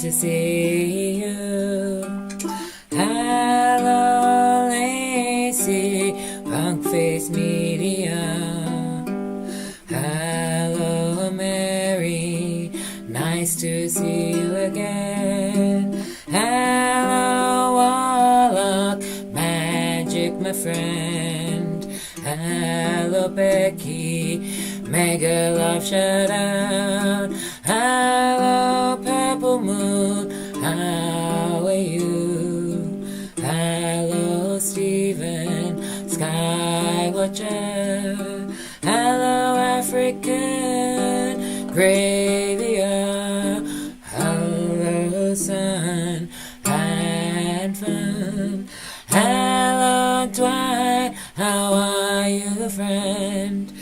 to see you. Hello, lazy, punk-faced media. Hello, Mary, nice to see you again. Hello, Warlock, magic, my friend. Hello, Becky, mega love shout out. Hello, Purple Moon, how are you? Hello, Stephen, Sky Watcher. Hello, African Graveyard. Hello, Sun and Fun. Hello, Dwight, how are you, friend?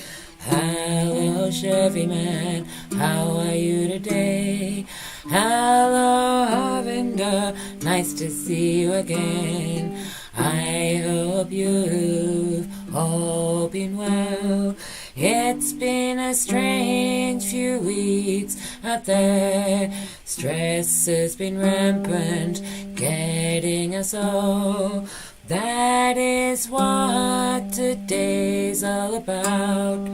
Hello, Chevy Man, how are you today? Hello, Harvinder, nice to see you again. I hope you've all been well. It's been a strange few weeks out there. Stress has been rampant, getting us all. That is what today's all about.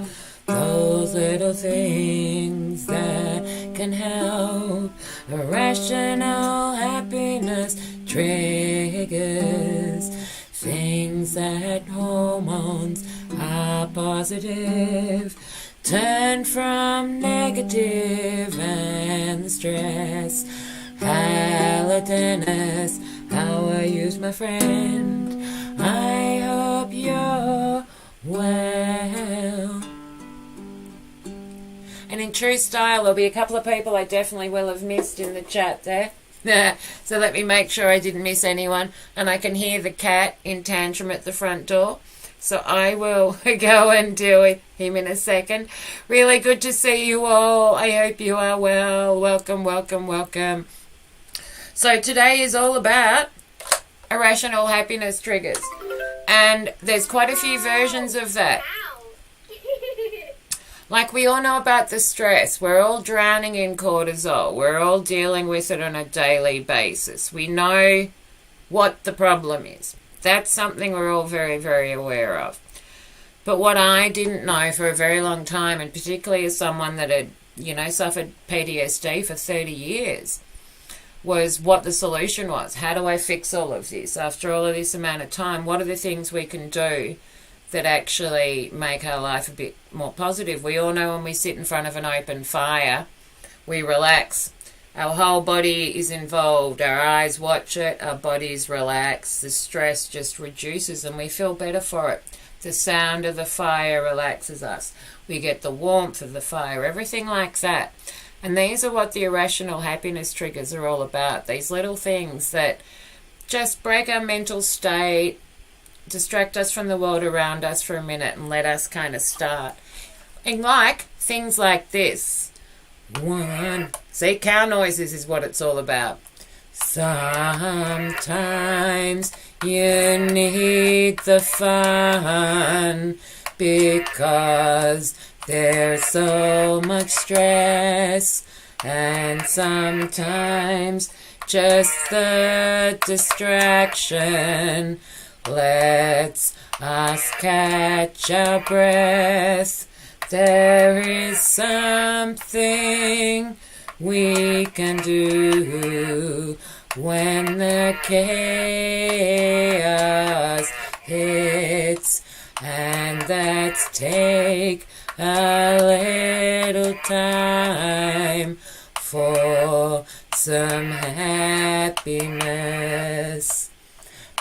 Those little things that can help. Irrational happiness triggers things that hormones are positive. Turn from negative and the stress. Hello, Dennis, how are you, my friend? I hope you're well. And in true style, there'll be a couple of people I definitely will have missed in the chat there. So let me make sure I didn't miss anyone. And I can hear the cat in tantrum at the front door. So I will go and deal with him in a second. Really good to see you all. I hope you are well. Welcome, welcome, welcome. So today is all about irrational happiness triggers. And there's quite a few versions of that. Like we all know about the stress. We're all drowning in cortisol. We're all dealing with it on a daily basis. We know what the problem is. That's something we're all very, very aware of. But what I didn't know for a very long time, and particularly as someone that had, suffered PTSD for 30 years, was what the solution was. How do I fix all of this? After all of this amount of time, what are the things we can do that actually make our life a bit more positive? We all know when we sit in front of an open fire, we relax. Our whole body is involved. Our eyes watch it. Our bodies relax. The stress just reduces and we feel better for it. The sound of the fire relaxes us. We get the warmth of the fire, everything like that. And these are what the irrational happiness triggers are all about. These little things that just break our mental state, distract us from the world around us for a minute and let us kind of start. And like things like this. One. See, cow noises is what it's all about. Sometimes you need the fun because there's so much stress, and sometimes just the distraction lets us catch our breath. There is something we can do when the chaos hits, and that's take a little time for some happiness.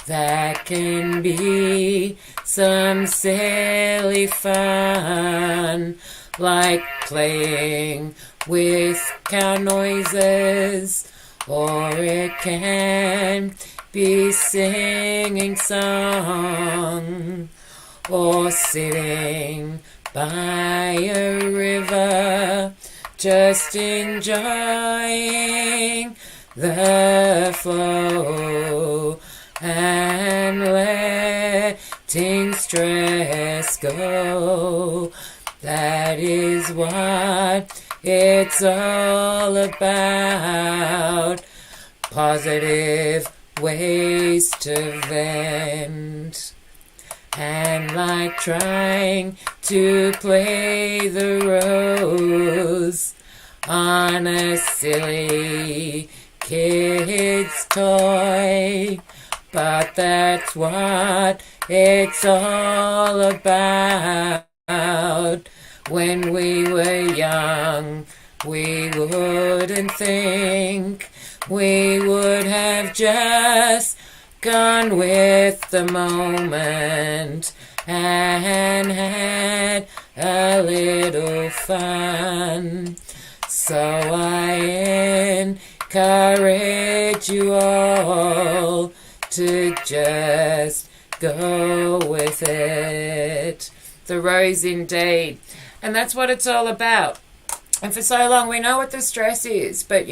That can be some silly fun, like playing with cow noises, or it can be singing song, or sitting by a river, just enjoying the flow and letting stress go. That is what it's all about. positive ways to vent. And like trying to play the rose on a silly kid's toy. But that's what it's all about. When we were young, we wouldn't think. We would have just gone with the moment and had a little fun. So I encourage you all to just go with it. The rose indeed. And that's what it's all about. And for so long we know what the stress is, but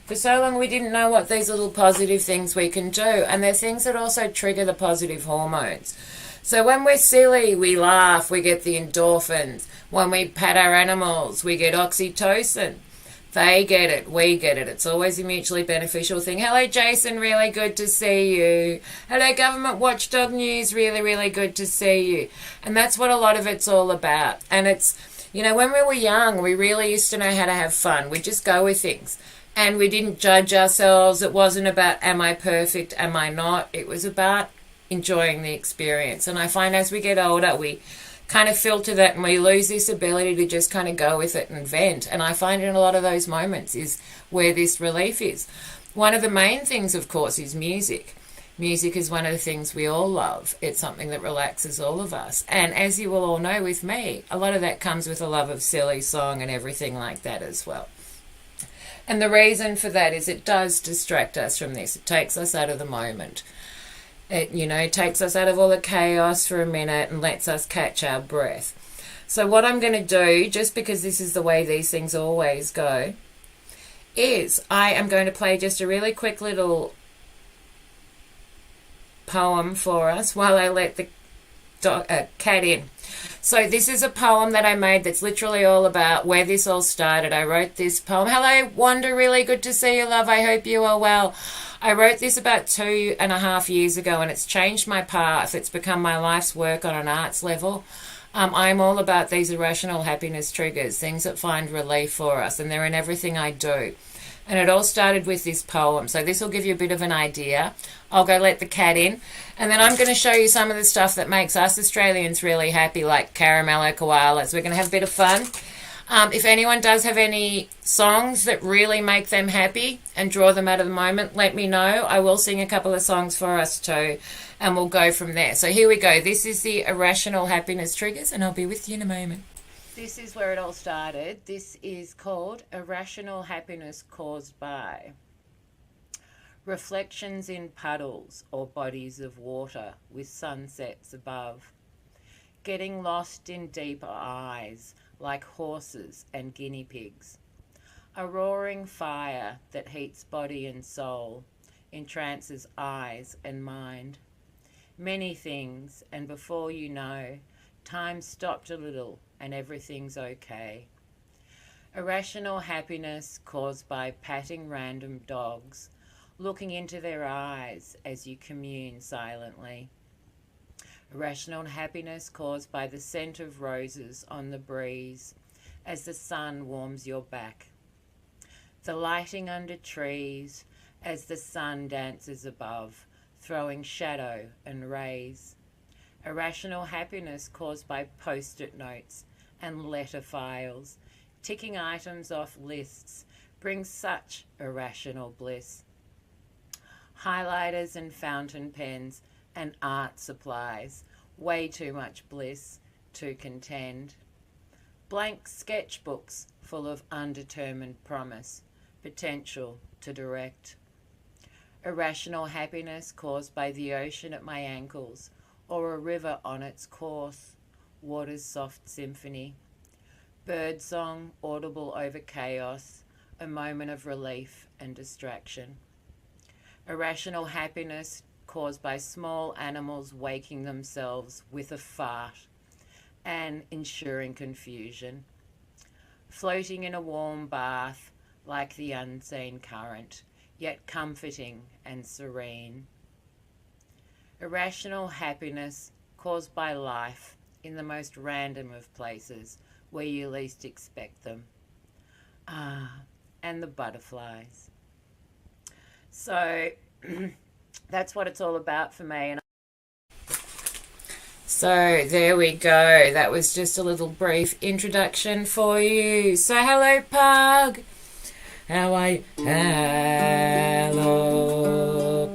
for so long we didn't know what these little positive things we can do. And they're things that also trigger the positive hormones. So when we're silly, we laugh, we get the endorphins. When we pat our animals, we get oxytocin. They get it, we get it. It's always a mutually beneficial thing. Hello, Jason, really good to see you. Hello, Government Watchdog News, really, really good to see you. And that's what a lot of it's all about. And it's, when we were young, we really used to know how to have fun. We'd just go with things. And we didn't judge ourselves. It wasn't about, am I perfect, am I not? It was about enjoying the experience. And I find as we get older, we kind of filter that and we lose this ability to just kind of go with it and vent. And I find in a lot of those moments is where this relief is. One of the main things, of course, is music. Music is one of the things we all love. It's something that relaxes all of us. And as you will all know with me, a lot of that comes with a love of silly song and everything like that as well. And the reason for that is it does distract us from this. It takes us out of the moment. It, takes us out of all the chaos for a minute and lets us catch our breath. So what I'm going to do, just because this is the way these things always go, is I am going to play just a really quick little poem for us while I let the cat in. So this is a poem that I made that's literally all about where this all started. I wrote this poem. Hello, Wanda, really good to see you, love. I hope you are well. I wrote this about 2.5 years ago and it's changed my path. It's become my life's work on an arts level. I'm all about these irrational happiness triggers, things that find relief for us, and they're in everything I do. And it all started with this poem. So this will give you a bit of an idea. I'll go let the cat in. And then I'm going to show you some of the stuff that makes us Australians really happy, like caramello koalas. We're going to have a bit of fun. If anyone does have any songs that really make them happy and draw them out of the moment, let me know. I will sing a couple of songs for us too, and we'll go from there. So here we go. This is the irrational happiness triggers, and I'll be with you in a moment. This is where it all started. This is called Irrational Happiness Caused By Reflections in puddles or bodies of water with sunsets above. Getting lost in deeper eyes like horses and guinea pigs. A roaring fire that heats body and soul, entrances eyes and mind. Many things, and before you know, time stopped a little and everything's okay. Irrational happiness caused by patting random dogs, looking into their eyes as you commune silently. Irrational happiness caused by the scent of roses on the breeze as the sun warms your back. The lighting under trees as the sun dances above, throwing shadow and rays. Irrational happiness caused by post-it notes and letter files. Ticking items off lists brings such irrational bliss. Highlighters and fountain pens and art supplies, way too much bliss to contend. Blank sketchbooks full of undetermined promise, potential to direct. Irrational happiness caused by the ocean at my ankles or a river on its course, water's soft symphony. Birdsong audible over chaos, a moment of relief and distraction. Irrational happiness caused by small animals waking themselves with a fart and ensuring confusion. Floating in a warm bath like the unseen current, yet comforting and serene. Irrational happiness caused by life in the most random of places where you least expect them. And the butterflies. So that's what it's all about for me. So there we go. That was just a little brief introduction for you. So hello, Pug. How are you? Hello,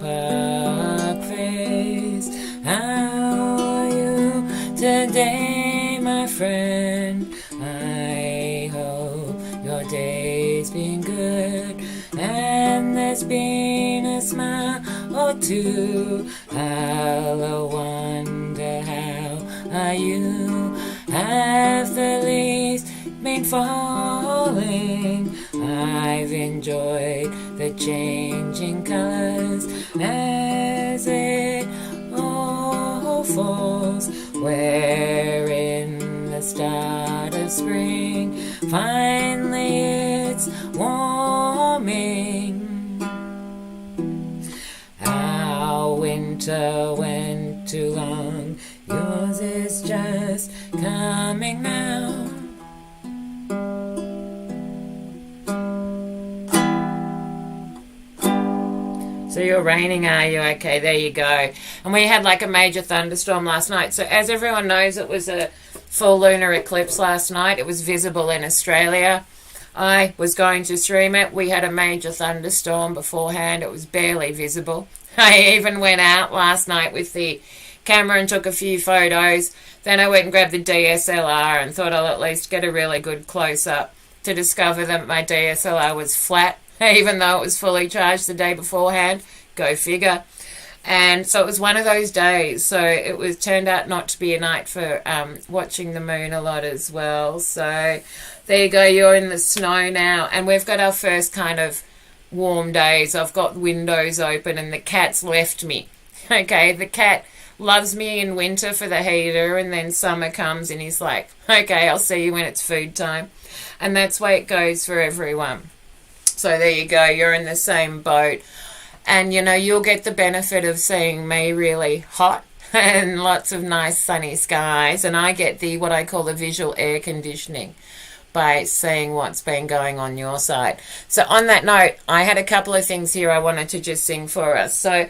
Pug face. How are you today, my friend? I hope your day's been good and there's been a smile or two. Hello, wonder how are you? Have the leaves been falling? I've enjoyed the changing colors as it all falls. We're in the start of spring, finally it's warming. Our winter went too long, yours is just coming now. So you're raining, are you? Okay, there you go. And we had like a major thunderstorm last night. So as everyone knows, it was a full lunar eclipse last night. It was visible in Australia. I was going to stream it. We had a major thunderstorm beforehand. It was barely visible. I even went out last night with the camera and took a few photos. Then I went and grabbed the DSLR and thought I'll at least get a really good close-up to discover that my DSLR was flat, even though it was fully charged the day beforehand. Go figure. And so it was one of those days. So it was turned out not to be a night for watching the moon a lot as well. So there you go. You're in the snow now. And we've got our first kind of warm days. I've got windows open and the cat's left me. Okay, the cat loves me in winter for the heater, and then summer comes and he's like, okay, I'll see you when it's food time. And that's the way it goes for everyone. So there you go, you're in the same boat. And, you know, you'll get the benefit of seeing me really hot and lots of nice sunny skies. And I get the what I call the visual air conditioning by seeing what's been going on your side. So on that note, I had a couple of things here I wanted to just sing for us. So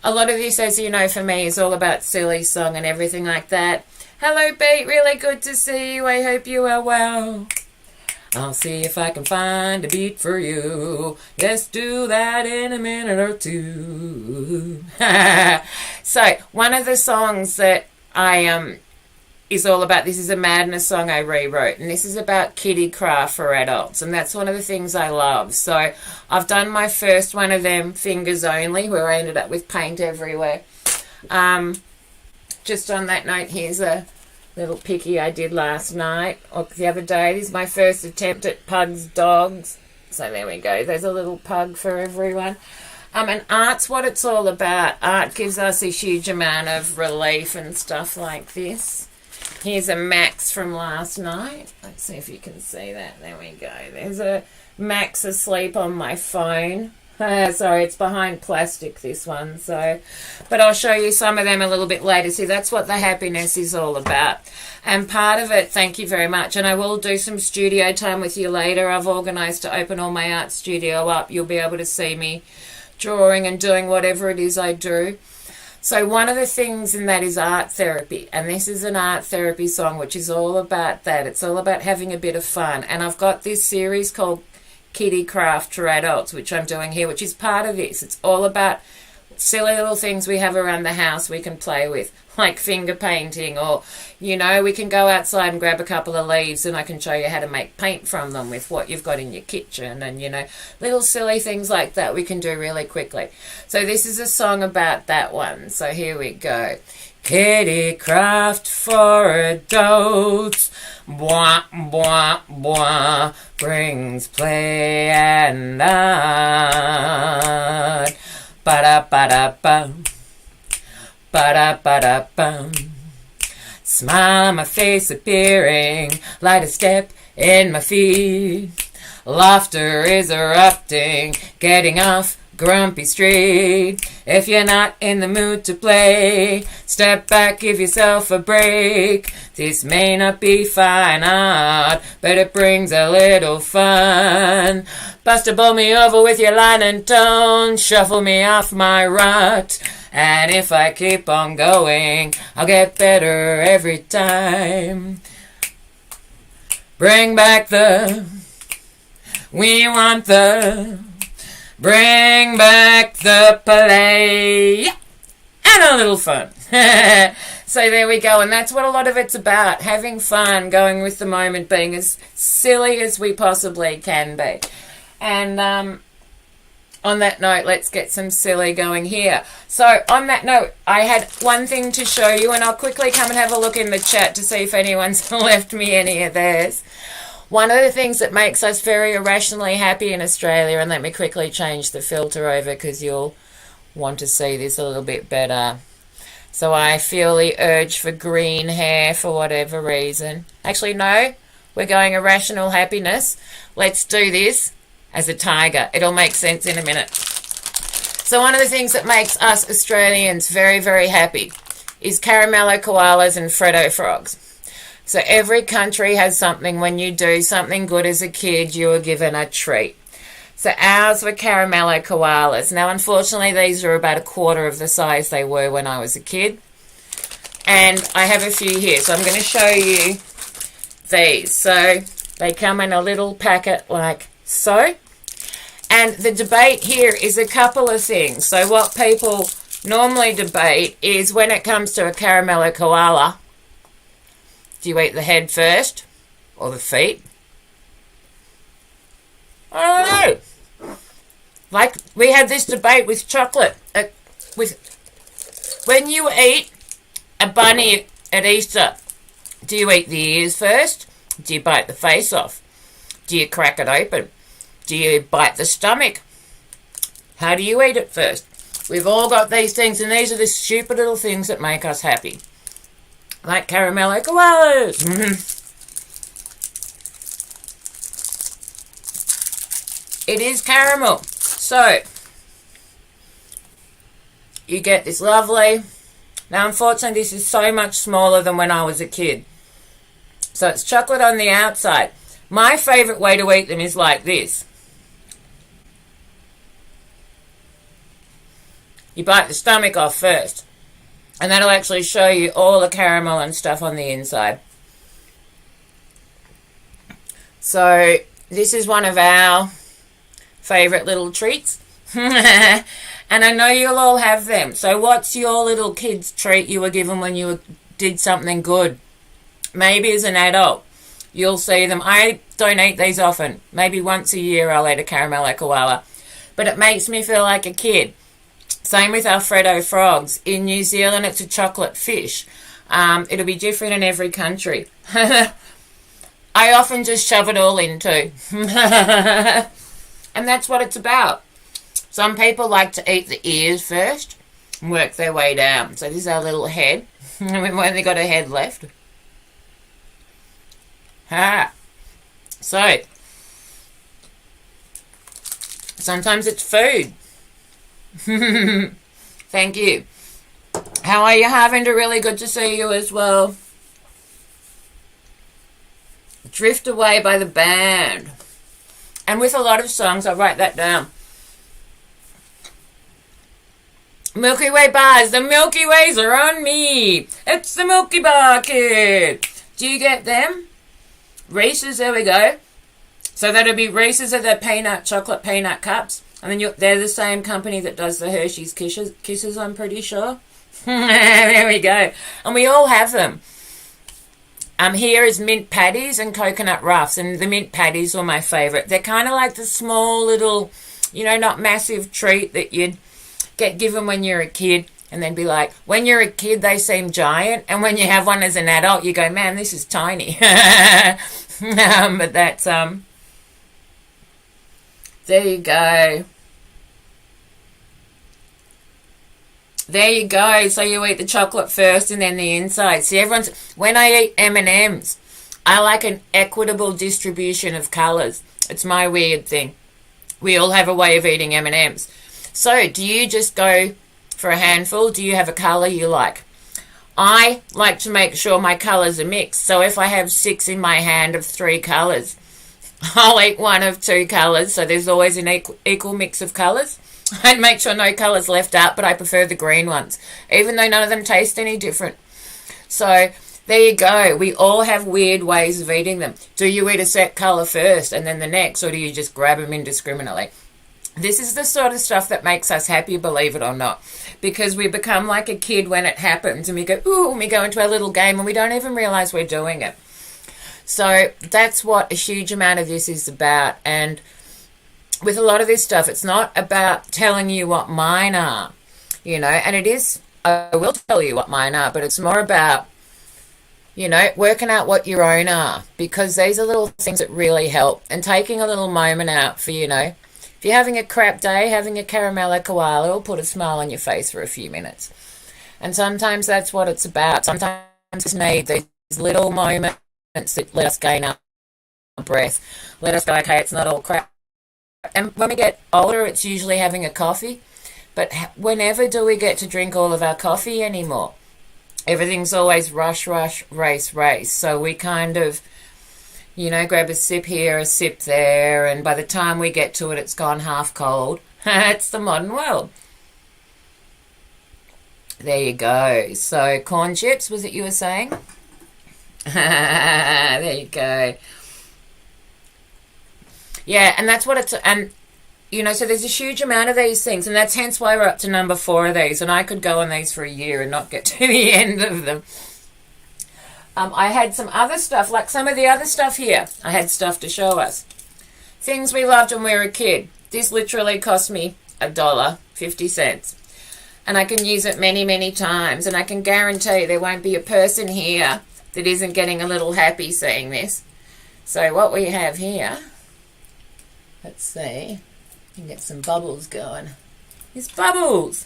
a lot of this, as you know, for me is all about silly song and everything like that. Hello, Beat. Really good to see you. I hope you are well. I'll see if I can find a beat for you. Let's do that in a minute or two. So, one of the songs that I is all about, this is a Madness song I rewrote, and this is about kiddie craft for adults, and that's one of the things I love. So, I've done my first one of them, fingers only, where I ended up with paint everywhere. Just on that note, here's a little picky I did last night or the other day. This is my first attempt at Pug's dogs. So there we go. There's a little pug for everyone. And art's what it's all about. Art gives us a huge amount of relief and stuff like this. Here's a Max from last night. Let's see if you can see that. There we go. There's a Max asleep on my phone. Sorry, it's behind plastic, this one. So, but I'll show you some of them a little bit later. See, that's what the happiness is all about. And part of it, thank you very much. And I will do some studio time with you later. I've organised to open all my art studio up. You'll be able to see me drawing and doing whatever it is I do. So one of the things in that is art therapy. And this is an art therapy song, which is all about that. It's all about having a bit of fun. And I've got this series called Kiddie Craft for Adults, which I'm doing here, which is part of this. It's all about silly little things we have around the house we can play with, like finger painting, or, you know, we can go outside and grab a couple of leaves and I can show you how to make paint from them with what you've got in your kitchen, and, you know, little silly things like that we can do really quickly. So this is a song about that one. So here we go. Kiddie craft for adults, bwah, bwah, bwah, brings play and art. Ba-da-ba-da-bum, ba-da-ba-da-bum. Smile on my face appearing, light a step in my feet. Laughter is erupting, getting off Grumpy Street. If you're not in the mood to play, step back, give yourself a break. This may not be fine art, but it brings a little fun. Buster, bowl me over with your line and tone, shuffle me off my rut. And if I keep on going, I'll get better every time. Bring back we want bring back the play. And a little fun. So there we go. And that's what a lot of it's about. Having fun, going with the moment, being as silly as we possibly can be. And on that note, let's get some silly going here. So on that note, I had one thing to show you, and I'll quickly come and have a look in the chat to see if anyone's left me any of theirs. One of the things that makes us very irrationally happy in Australia, and let me quickly change the filter over because you'll want to see this a little bit better. So I feel the urge for green hair for whatever reason. Actually, no, we're going irrational happiness. Let's do this as a tiger. It'll make sense in a minute. So one of the things that makes us Australians very, very happy is caramello koalas and Freddo frogs. So every country has something. When you do something good as a kid, you are given a treat. So ours were caramello koalas. Now, unfortunately, these are about a quarter of the size they were when I was a kid. And I have a few here. So I'm going to show you these. So they come in a little packet like so. And the debate here is a couple of things. So what people normally debate is when it comes to a caramello koala, do you eat the head first or the feet? I don't know. Like we had this debate with chocolate. When you eat a bunny at Easter, do you eat the ears first? Do you bite the face off? Do you crack it open? Do you bite the stomach? How do you eat it first? We've all got these things, and these are the stupid little things that make us happy. Like caramello koalas. It is caramel. So, you get this lovely... Now, unfortunately, this is so much smaller than when I was a kid. So, it's chocolate on the outside. My favourite way to eat them is like this. You bite the stomach off first. And that'll actually show you all the caramel and stuff on the inside. So, this is one of our favourite little treats. And I know you'll all have them. So, what's your little kid's treat you were given when you did something good? Maybe as an adult, you'll see them. I don't eat these often. Maybe once a year I'll eat a caramello koala. But it makes me feel like a kid. Same with our Freddo frogs. In New Zealand, it's a chocolate fish. It'll be different in every country. I often just shove it all in too. And that's what it's about. Some people like to eat the ears first and work their way down. So this is our little head. We've only got a head left. So, sometimes it's food. Thank you. How are you, Harvinder? Really good to see you as well. Drift Away by the band. And with a lot of songs, I'll write that down. Milky Way bars. The Milky Ways are on me. It's the Milky Bar Kid. Do you get them? Reese's, there we go. So that'll be Reese's are the chocolate peanut cups. And then they're the same company that does the Hershey's Kisses, I'm pretty sure. There we go. And we all have them. Here is mint patties and coconut ruffs. And the mint patties were my favourite. They're kind of like the small little, not massive treat that you'd get given when you're a kid. And then be like, when you're a kid, they seem giant. And when you have one as an adult, you go, man, this is tiny. But that's, there you go. There you go. So you eat the chocolate first and then the inside. See, when I eat M&Ms, I like an equitable distribution of colours. It's my weird thing. We all have a way of eating M&Ms. So do you just go for a handful? Do you have a colour you like? I like to make sure my colours are mixed. So if I have 6 in my hand of 3 colours, I'll eat one of 2 colours. So there's always an equal mix of colours. I'd make sure no colours left out, but I prefer the green ones, even though none of them taste any different. So there you go. We all have weird ways of eating them. Do you eat a set colour first and then the next, or do you just grab them indiscriminately? This is the sort of stuff that makes us happy, believe it or not, because we become like a kid when it happens and we go, ooh, and we go into our little game and we don't even realise we're doing it. So that's what a huge amount of this is about. And with a lot of this stuff, it's not about telling you what mine are, and it is, I will tell you what mine are, but it's more about, working out what your own are, because these are little things that really help, and taking a little moment out for, if you're having a crap day, having a caramel koala will put a smile on your face for a few minutes. And sometimes that's what it's about. Sometimes we need these little moments that let us gain our breath, let us go, okay, it's not all crap. And when we get older, it's usually having a coffee. But whenever do we get to drink all of our coffee anymore? Everything's always rush, race. So we kind of, grab a sip here, a sip there, and by the time we get to it, it's gone half cold. It's the modern world. There you go. So corn chips, was it you were saying? There you go. Yeah, and that's what it's, and, so there's a huge amount of these things, and that's hence why we're up to number 4 of these, and I could go on these for a year and not get to the end of them. I had some other stuff, like some of the other stuff here. I had stuff to show us. Things we loved when we were a kid. This literally cost me $1.50. And I can use it many, many times, and I can guarantee there won't be a person here that isn't getting a little happy seeing this. So what we have here, let's see, you can get some bubbles going. It's bubbles.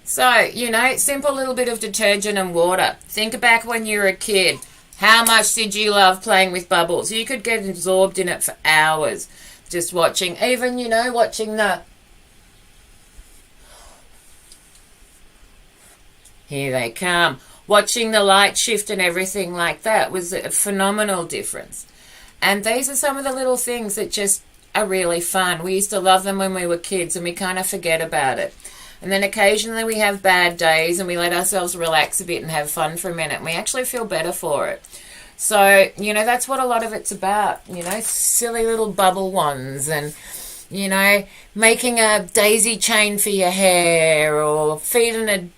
So, simple little bit of detergent and water. Think back when you were a kid. How much did you love playing with bubbles? You could get absorbed in it for hours. Just watching, even, watching the... Here they come. Watching the light shift and everything like that was a phenomenal difference. And these are some of the little things that just are really fun. We used to love them when we were kids, and we kind of forget about it. And then occasionally we have bad days and we let ourselves relax a bit and have fun for a minute, and we actually feel better for it. So, that's what a lot of it's about, silly little bubble ones, and, making a daisy chain for your hair, or feeding a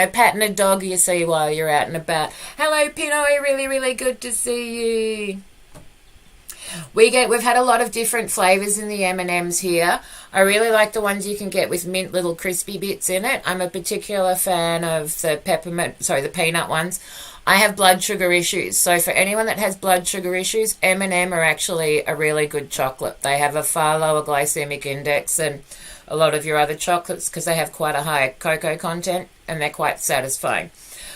patting a dog you see while you're out and about. Hello, Pinoy, really, really good to see you. We've had a lot of different flavours in the M&Ms here. I really like the ones you can get with mint little crispy bits in it. I'm a particular fan of the peanut ones. I have blood sugar issues, so for anyone that has blood sugar issues, M&M are actually a really good chocolate. They have a far lower glycemic index than a lot of your other chocolates because they have quite a high cocoa content, and they're quite satisfying.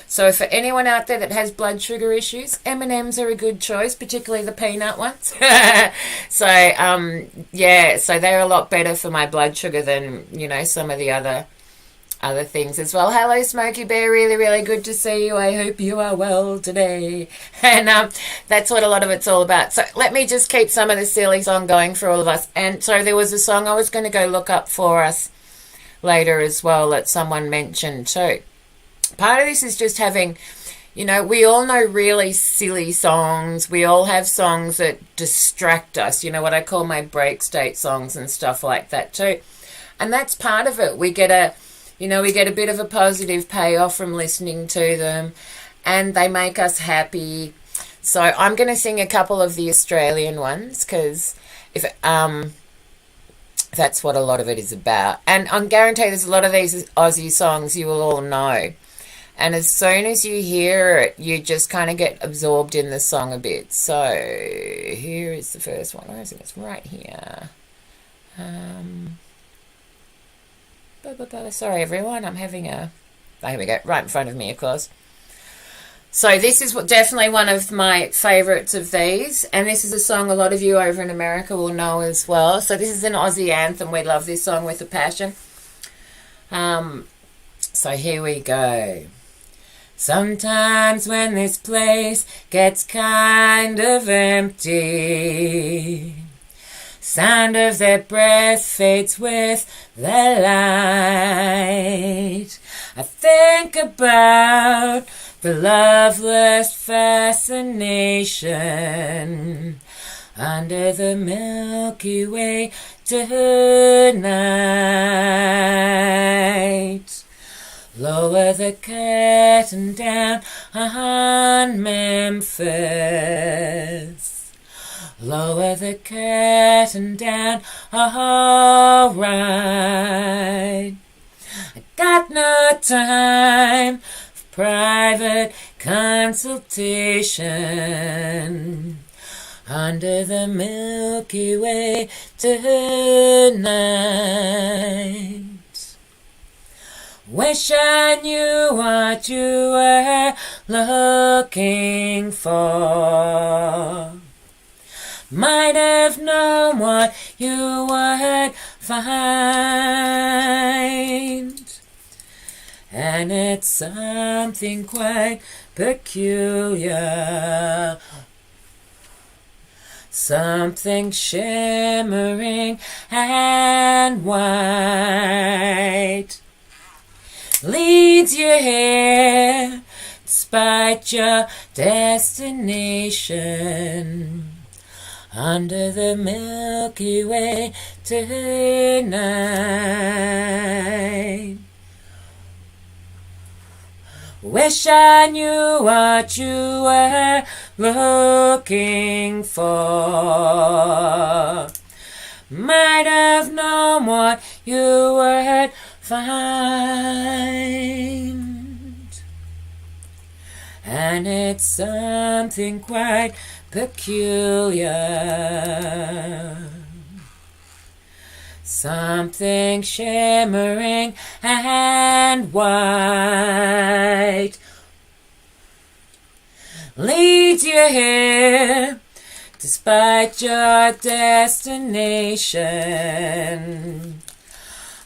So for anyone out there that has blood sugar issues, M&Ms are a good choice, particularly the peanut ones. So they're a lot better for my blood sugar than, some of the other things as well. Hello, Smokey Bear, really, really good to see you. I hope you are well today. And that's what a lot of it's all about. So let me just keep some of the silly song going for all of us. And so there was a song I was going to go look up for us later as well that someone mentioned too. Part of this is just having, we all know really silly songs. We all have songs that distract us, what I call my break state songs and stuff like that too. And that's part of it. We get a bit of a positive payoff from listening to them, and they make us happy. So I'm going to sing a couple of the Australian ones because that's what a lot of it is about. And I'm guaranteed there's a lot of these Aussie songs you will all know. And as soon as you hear it, you just kind of get absorbed in the song a bit. So here is the first one. I think it's right here. Sorry, everyone. I'm having here we go. Right in front of me, of course. So this is definitely one of my favourites of these, and this is a song a lot of you over in America will know as well. So this is an Aussie anthem. We love this song with a passion. So here we go. Sometimes when this place gets kind of empty, sound of their breath fades with the light. I think about the loveless fascination under the Milky Way tonight. Lower the curtain down on Memphis. Lower the curtain down, all right. I got no time for private consultation under the Milky Way tonight. Wish I knew what you were looking for. Might have known what you would find. And it's something quite peculiar. Something shimmering and white leads you here despite your destination under the Milky Way tonight. Wish I knew what you were looking for. Might have known what you would find. And it's something quite peculiar. Something shimmering and white leads you here despite your destination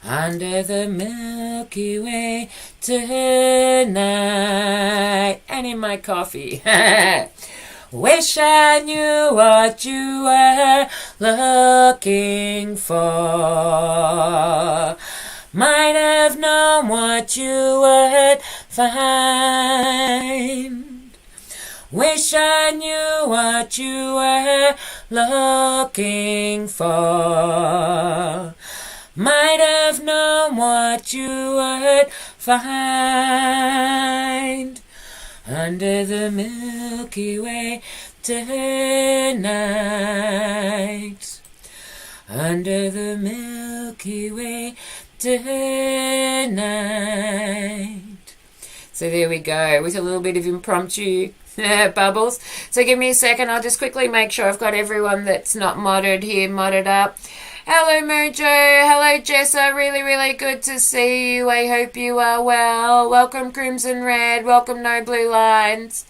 under the Milky Way tonight. And in my coffee. Wish I knew what you were looking for. Might have known what you would find. Wish I knew what you were looking for. Might have known what you would find under the Milky Way tonight. Under the Milky Way tonight. So there we go, with a little bit of impromptu bubbles. So give me a second, I'll just quickly make sure I've got everyone that's not modded here modded up. Hello Mojo, hello Jessa, really, really good to see you. I hope you are well. Welcome Crimson Red, welcome No Blue Lines.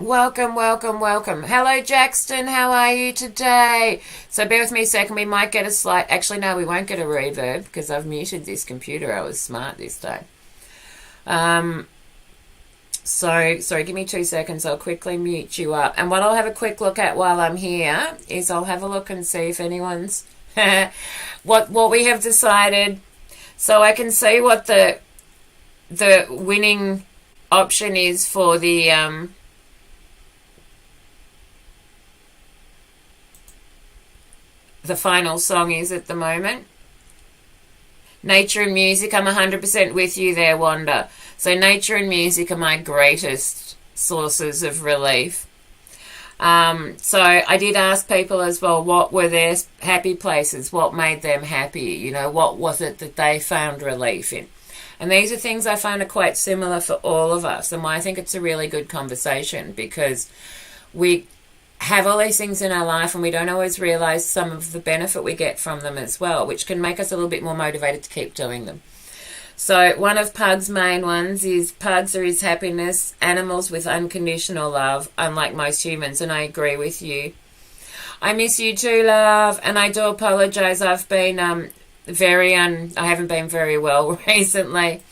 Welcome, welcome, welcome. Hello Jackson, how are you today? So bear with me a second, we might get a slight, actually no, we won't get a reverb because I've muted this computer. I was smart this time. So, sorry, give me 2 seconds. I'll quickly mute you up. And what I'll have a quick look at while I'm here is I'll have a look and see if anyone's what we have decided. So I can see what the winning option is for the final song is at the moment. Nature and music, I'm 100% with you there, Wanda. So nature and music are my greatest sources of relief. So I did ask people as well, what were their happy places? What made them happy? You know, what was it that they found relief in? And these are things I find are quite similar for all of us. And why I think it's a really good conversation, because we have all these things in our life and we don't always realize some of the benefit we get from them as well, which can make us a little bit more motivated to keep doing them. So one of Pug's main ones is pugs are his happiness, animals with unconditional love, unlike most humans, and I agree with you. I miss you too, love, and I do apologise. I've been I haven't been very well recently.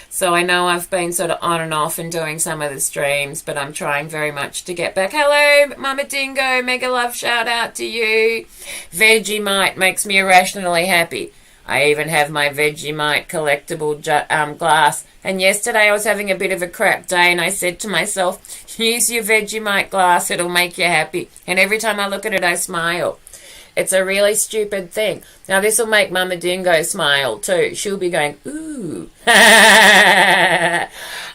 So I know I've been sort of on and off and doing some of the streams, but I'm trying very much to get back. Hello, Mama Dingo, mega love shout out to you. Vegemite makes me irrationally happy. I even have my Vegemite collectible glass. And yesterday I was having a bit of a crap day and I said to myself, use your Vegemite glass, it'll make you happy. And every time I look at it, I smile. It's a really stupid thing. Now, this will make Mama Dingo smile too. She'll be going, ooh. And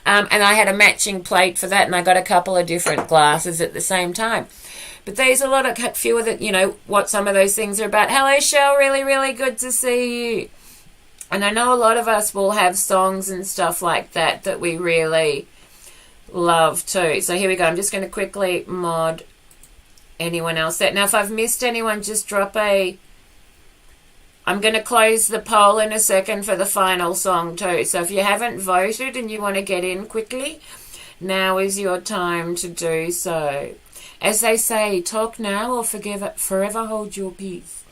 I had a matching plate for that, and I got a couple of different glasses at the same time. But there's a lot of few of what some of those things are about. Hello, Shell. Really, really good to see you. And I know a lot of us will have songs and stuff like that we really love too. So here we go. I'm just going to quickly mod anyone else that. Now, if I've missed anyone, just drop I'm going to close the poll in a second for the final song too. So if you haven't voted and you want to get in quickly, now is your time to do so. As they say, talk now or forever hold your peace.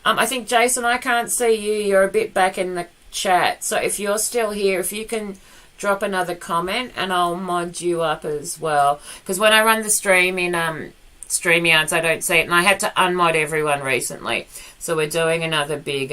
I think, Jason, I can't see you. You're a bit back in the chat. So if you're still here, if you can drop another comment and I'll mod you up as well. Because when I run the stream in StreamYards, I don't see it, and I had to unmod everyone recently. So we're doing another big,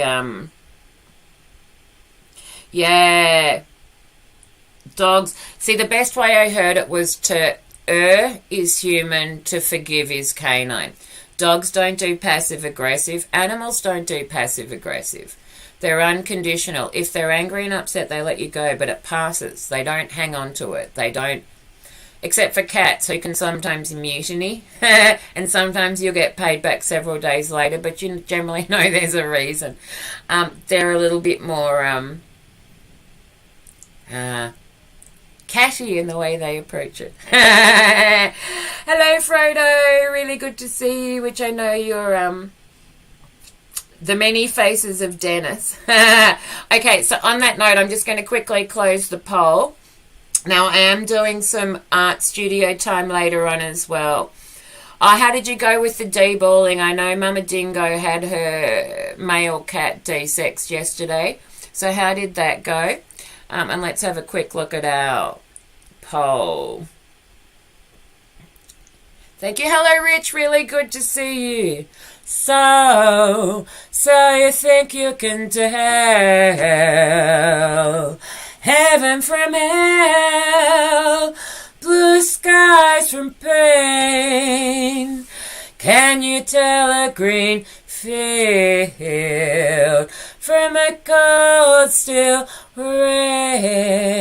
dogs. See, the best way I heard it was to err is human, to forgive is canine. Dogs don't do passive-aggressive. Animals don't do passive-aggressive. They're unconditional. If they're angry and upset, they let you go, but it passes. They don't hang on to it. They don't. Except for cats, who can sometimes mutiny, and sometimes you'll get paid back several days later, but you generally know there's a reason. They're a little bit more catty in the way they approach it. Hello, Frodo. Really good to see you, which I know you're the many faces of Dennis. Okay, so on that note, I'm just going to quickly close the poll. Now, I am doing some art studio time later on as well. How did you go with the de-balling? I know Mama Dingo had her male cat de-sexed yesterday. So how did that go? And let's have a quick look at our poll. Thank you. Hello, Rich. Really good to see you. So you think you can tell heaven from hell, blue skies from pain? Can you tell a green field from a cold steel rail,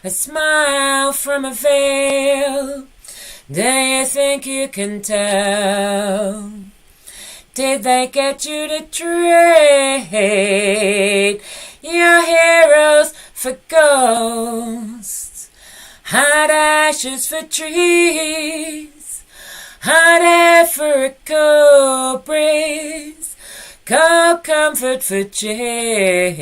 a smile from a veil? Do you think you can tell? Did they get you to trade your heroes for ghosts? Hot ashes for trees, hot air for a cold breeze, cold comfort for change.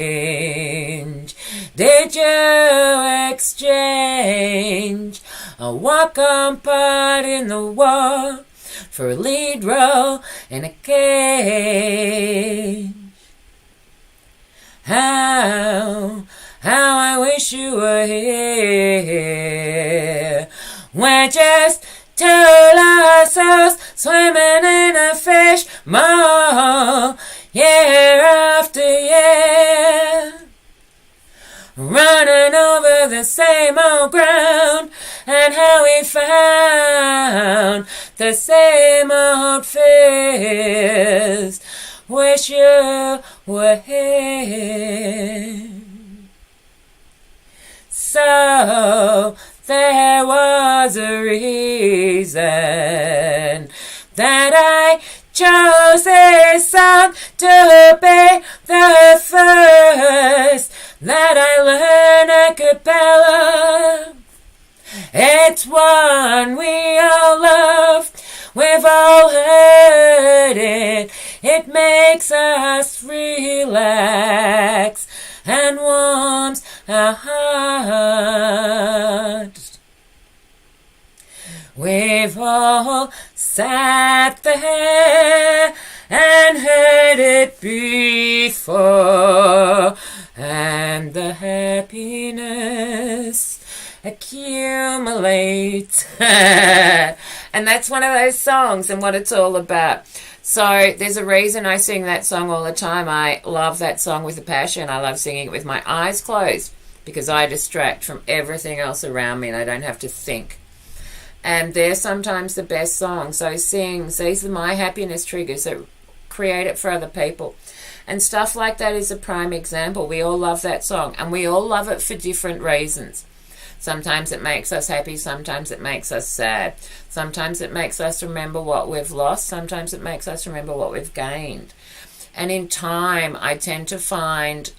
Did you exchange a walk-on part in the wall for a lead role in a cage? How I wish you were here. We're just two lost souls swimming in a fish bowl, year after year, running over the same old ground, and how we found the same old fears. Wish you were here. So there was a reason that I chose this song to be the first that I learn a cappella. It's one we all love, we've all heard it. It makes us relax and want We've all sat there and heard it before, and the happiness accumulates. And that's one of those songs and what it's all about. So there's a reason I sing that song all the time. I love that song with a passion. I love singing it with my eyes closed because I distract from everything else around me and I don't have to think. And they're sometimes the best songs. So sings, these are my happiness triggers that create it for other people. And stuff like that is a prime example. We all love that song and we all love it for different reasons. Sometimes it makes us happy, sometimes it makes us sad. Sometimes it makes us remember what we've lost, sometimes it makes us remember what we've gained. And in time, I tend to find,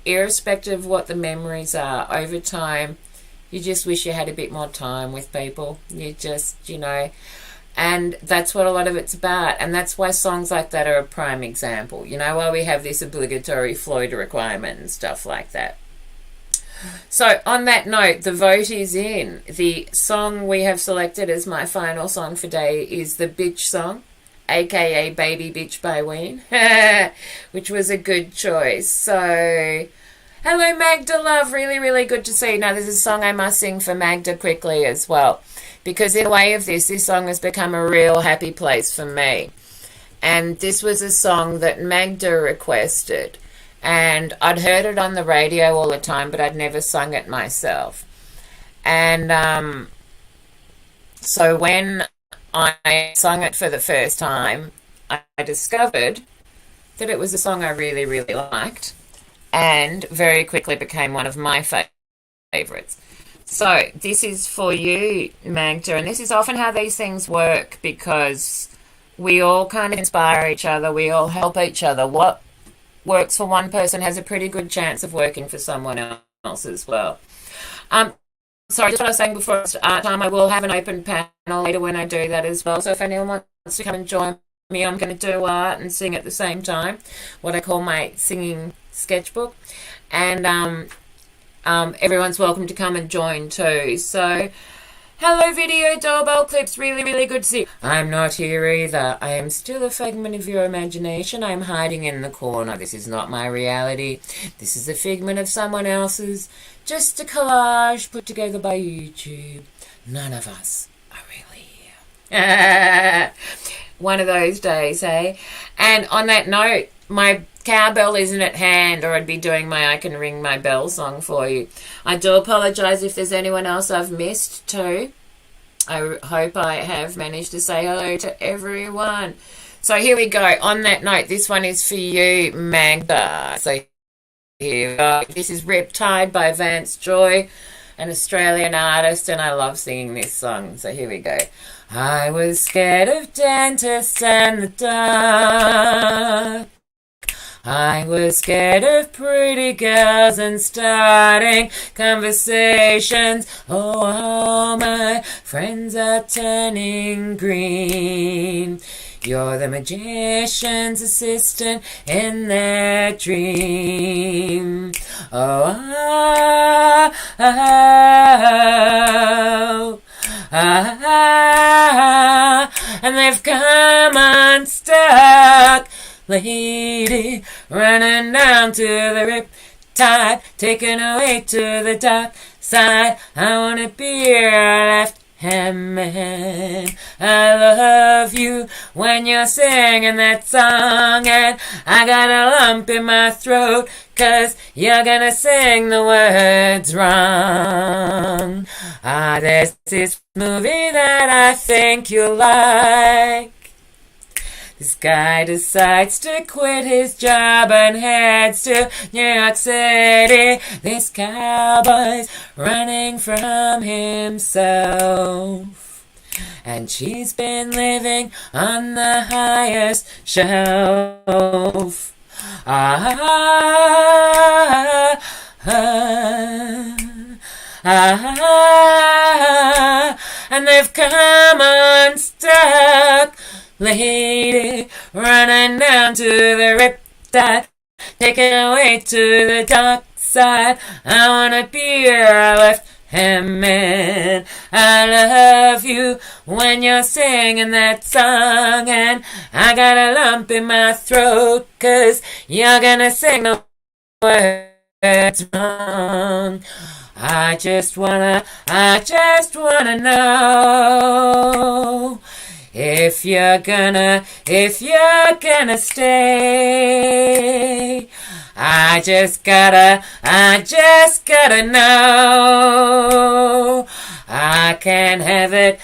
irrespective of what the memories are, over time, you just wish you had a bit more time with people. You just, and that's what a lot of it's about. And that's why songs like that are a prime example. Why we have this obligatory Floyd requirement and stuff like that. So on that note, the vote is in. The song we have selected as my final song for day is the Bitch song, aka Baby Bitch by Ween, which was a good choice. So hello Magda love, really, really good to see you. Now there's a song I must sing for Magda quickly as well, because in the way of this song has become a real happy place for me. And this was a song that Magda requested. And I'd heard it on the radio all the time, but I'd never sung it myself. And so when I sung it for the first time, I discovered that it was a song I really, really liked and very quickly became one of my favourites. So this is for you, Magda, and this is often how these things work because we all kind of inspire each other, we all help each other. What works for one person has a pretty good chance of working for someone else as well. Sorry, just what I was saying before time, I will have an open panel later when I do that as well. So if anyone wants to come and join me, I'm going to do art and sing at the same time, what I call my singing sketchbook. And everyone's welcome to come and join too. So hello video doorbell clips, really, really good to see you. I'm not here either. I am still a figment of your imagination. I'm hiding in the corner. This is not my reality. This is a figment of someone else's. Just a collage put together by YouTube. None of us are really here. One of those days, hey? And on that note, my cowbell isn't at hand, or I'd be doing my I Can Ring My Bell song for you. I do apologise if there's anyone else I've missed too. I hope I have managed to say hello to everyone. So here we go. On that note, this one is for you, Magda. So here we go. This is Riptide by Vance Joy, an Australian artist, and I love singing this song. So here we go. I was scared of dentists and the dark. I was scared of pretty girls and starting conversations. Oh, all my friends are turning green. You're the magician's assistant in their dream. Oh, and they've come unstuck. Lady, running down to the riptide, taken away to the dark side. I wanna be your left hand man. I love you when you're singing that song, and I got a lump in my throat, 'cause you're gonna sing the words wrong. There's this movie that I think you'll like. This guy decides to quit his job and heads to New York City. This cowboy's running from himself, and she's been living on the highest shelf. And they've come unstuck. Lady, running down to the riptide, taken away to the dark side. I wanna be your left hand man. I love you when you're singing that song, and I got a lump in my throat 'cause you're gonna sing the words wrong. I just wanna know if you're gonna stay. I just gotta know. I can't have it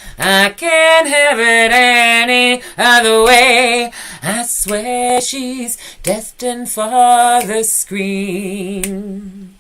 any other way. I swear she's destined for the screen.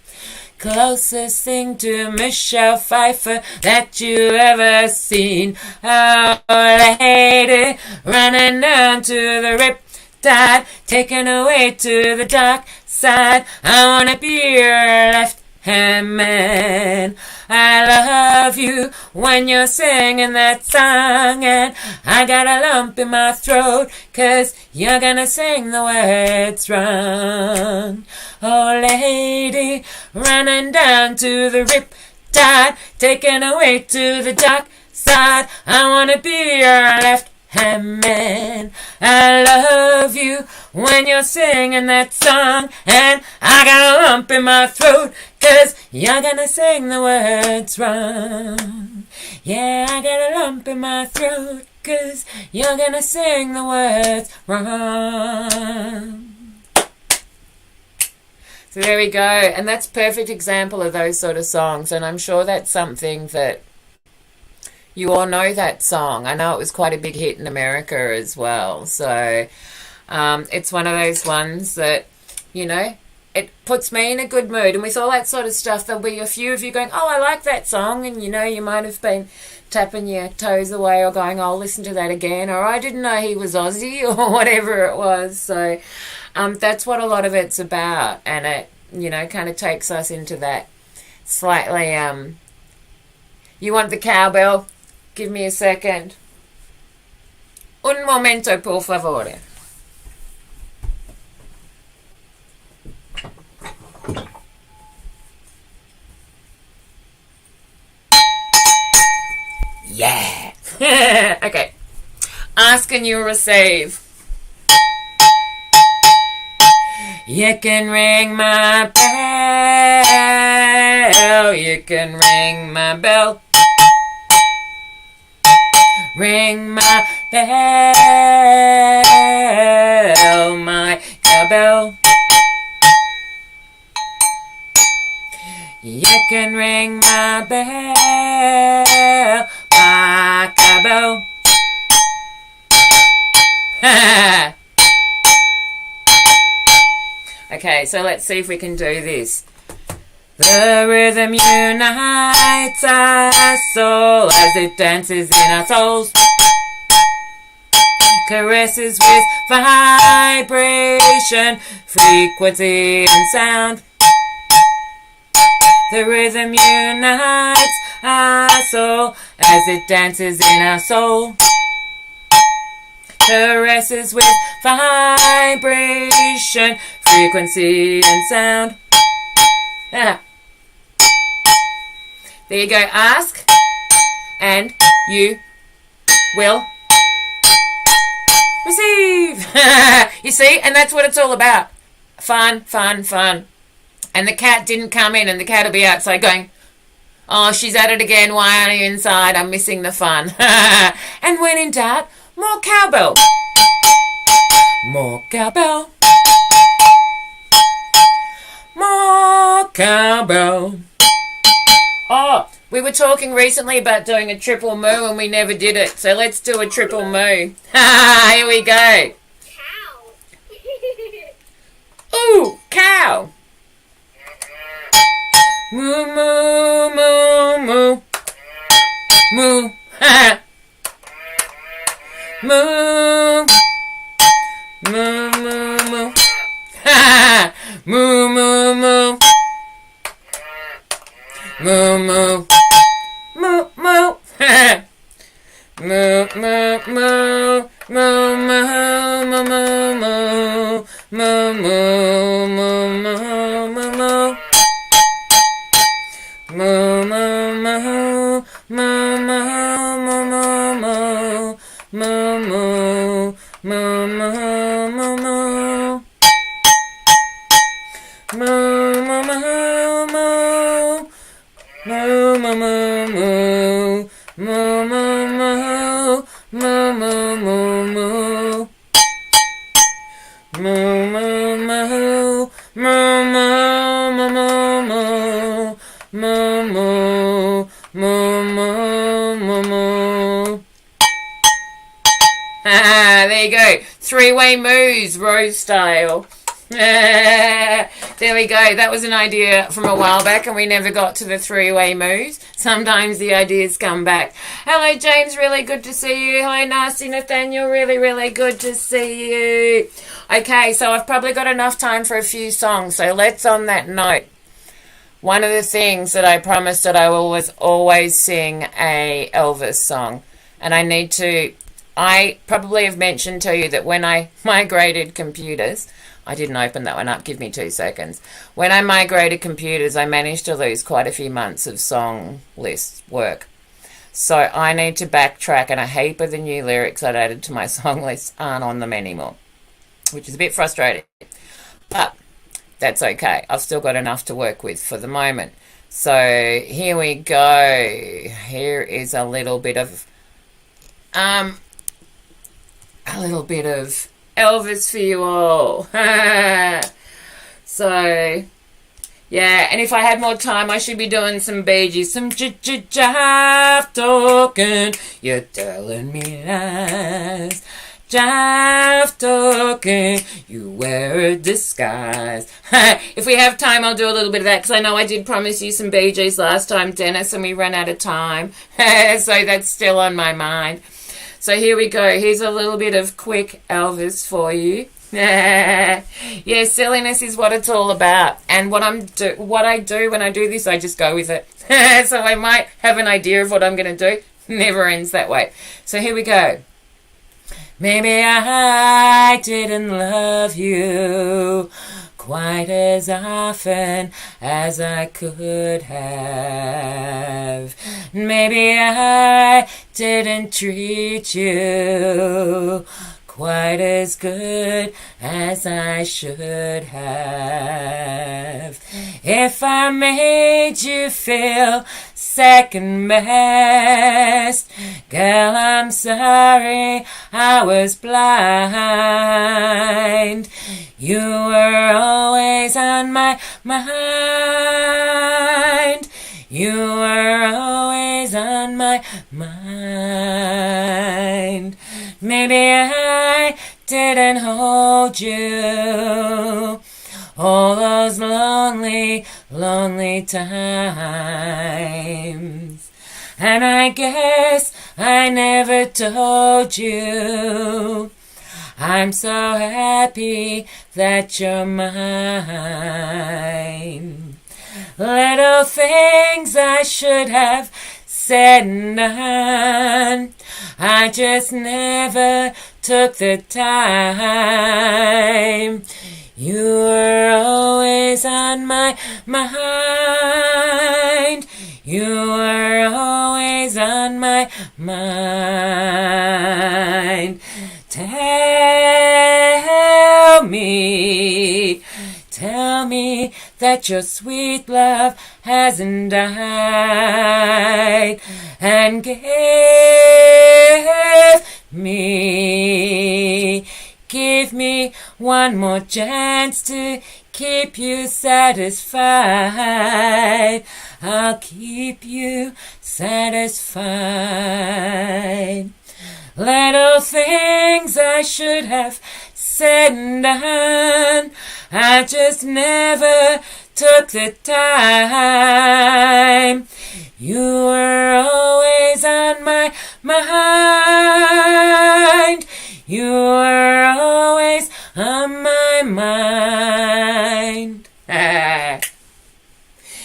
Closest thing to Michelle Pfeiffer that you ever seen. Oh, lady, running down to the riptide, taken away to the dark side. I wanna be your left-hand man. I love you when you're singing that song, and I got a lump in my throat 'cause you're gonna sing the words wrong. Oh, lady, running down to the riptide, taken away to the dark side. I wanna be your left-hand man. I love you when you're singing that song, and I got a lump in my throat 'cause you're gonna sing the words wrong. Yeah, I got a lump in my throat 'cause you're gonna sing the words wrong. So there we go, and that's a perfect example of those sort of songs, and I'm sure that's something that you all know, that song. I know it was quite a big hit in America as well, so it's one of those ones that, you know, it puts me in a good mood. And with all that sort of stuff, there'll be a few of you going, oh, I like that song, and you know, you might have been tapping your toes away or going, oh, I'll listen to that again, or I didn't know he was Aussie, or whatever it was. So that's what a lot of it's about, and it, you know, kind of takes us into that slightly, you want the cowbell? Give me a second. Un momento, por favor. Yeah. Okay. Ask and you'll receive. You can ring my bell. You can ring my bell. Ring my bell, my cowbell. You can ring my bell, my cowbell. Okay, so let's see if we can do this. The rhythm unites our soul as it dances in our souls. Caresses with vibration, frequency and sound. The rhythm unites our soul as it dances in our soul. Caresses with vibration, frequency and sound. Ah. There you go. Ask and you will receive. You see? And that's what it's all about. Fun, fun, fun. And the cat didn't come in, and the cat will be outside going, oh, she's at it again. Why aren't you inside? I'm missing the fun. And when in doubt, more cowbell. More cowbell. More cowbell. Oh, we were talking recently about doing a triple moo and we never did it. So let's do a triple moo. Here we go. Cow. Ooh, cow. Moo, moo, moo, moo. Moo. Moo. Moo, moo, moo. Moo, moo, moo. Moo, moo. Moo, moo. Moo, moo, moo. Moo, moo, moo, moo, moo. Moo, moo, moo, moo, moo, moo. moo, moo, moo, moo, moo, moo, moo, moo, moo, moo, moo, moo, moo. Moo, moo, moo, moo. Moo, moo, moo, moo. Moo, moo, moo. Moo, moo, moo, moo. Moo, moo, moo. Moo, moo, moo, moo. Moo, moo, moo, moo, moo. There you go. Three-way moves, Rose style. There we go. That was an idea from a while back and we never got to the three-way moves. Sometimes the ideas come back. Hello, James. Really good to see you. Hello, Nasty Nathaniel. Really, really good to see you. Okay, so I've probably got enough time for a few songs. So let's, on that note, one of the things that I promised that I will was always sing a Elvis song. And I probably have mentioned to you that when I migrated computers, I didn't open that one up. Give me 2 seconds. When I migrated computers, I managed to lose quite a few months of song list work. So I need to backtrack, and a heap of the new lyrics I'd added to my song list aren't on them anymore, which is a bit frustrating. But that's okay. I've still got enough to work with for the moment. So here we go. Here is a little bit of Elvis for you all. So, yeah, and if I had more time, I should be doing some Bee Gees, some jive talking. You're telling me lies. Jive talking, you wear a disguise. If we have time, I'll do a little bit of that, because I know I did promise you some Bee Gees last time, Dennis, and we ran out of time. So that's still on my mind. So here we go. Here's a little bit of quick Elvis for you. Yeah, silliness is what it's all about. And what I do when I do this, I just go with it. So I might have an idea of what I'm going to do. Never ends that way. So here we go. Maybe I didn't love you quite as often as I could have. Maybe I didn't treat you quite as good as I should have. If I made you feel second best, girl, I'm sorry I was blind. You were always on my mind. You were always on my mind. Maybe I didn't hold you all those lonely, lonely times. And I guess I never told you I'm so happy that you're mine. Little things I should have said and done, I just never took the time. You were always on my mind. You were always on my mind. Tell me that your sweet love hasn't died, and give me one more chance to keep you satisfied. I'll keep you satisfied. Little things I should have said and done, I just never took the time. You were always on my mind. You were always on my mind.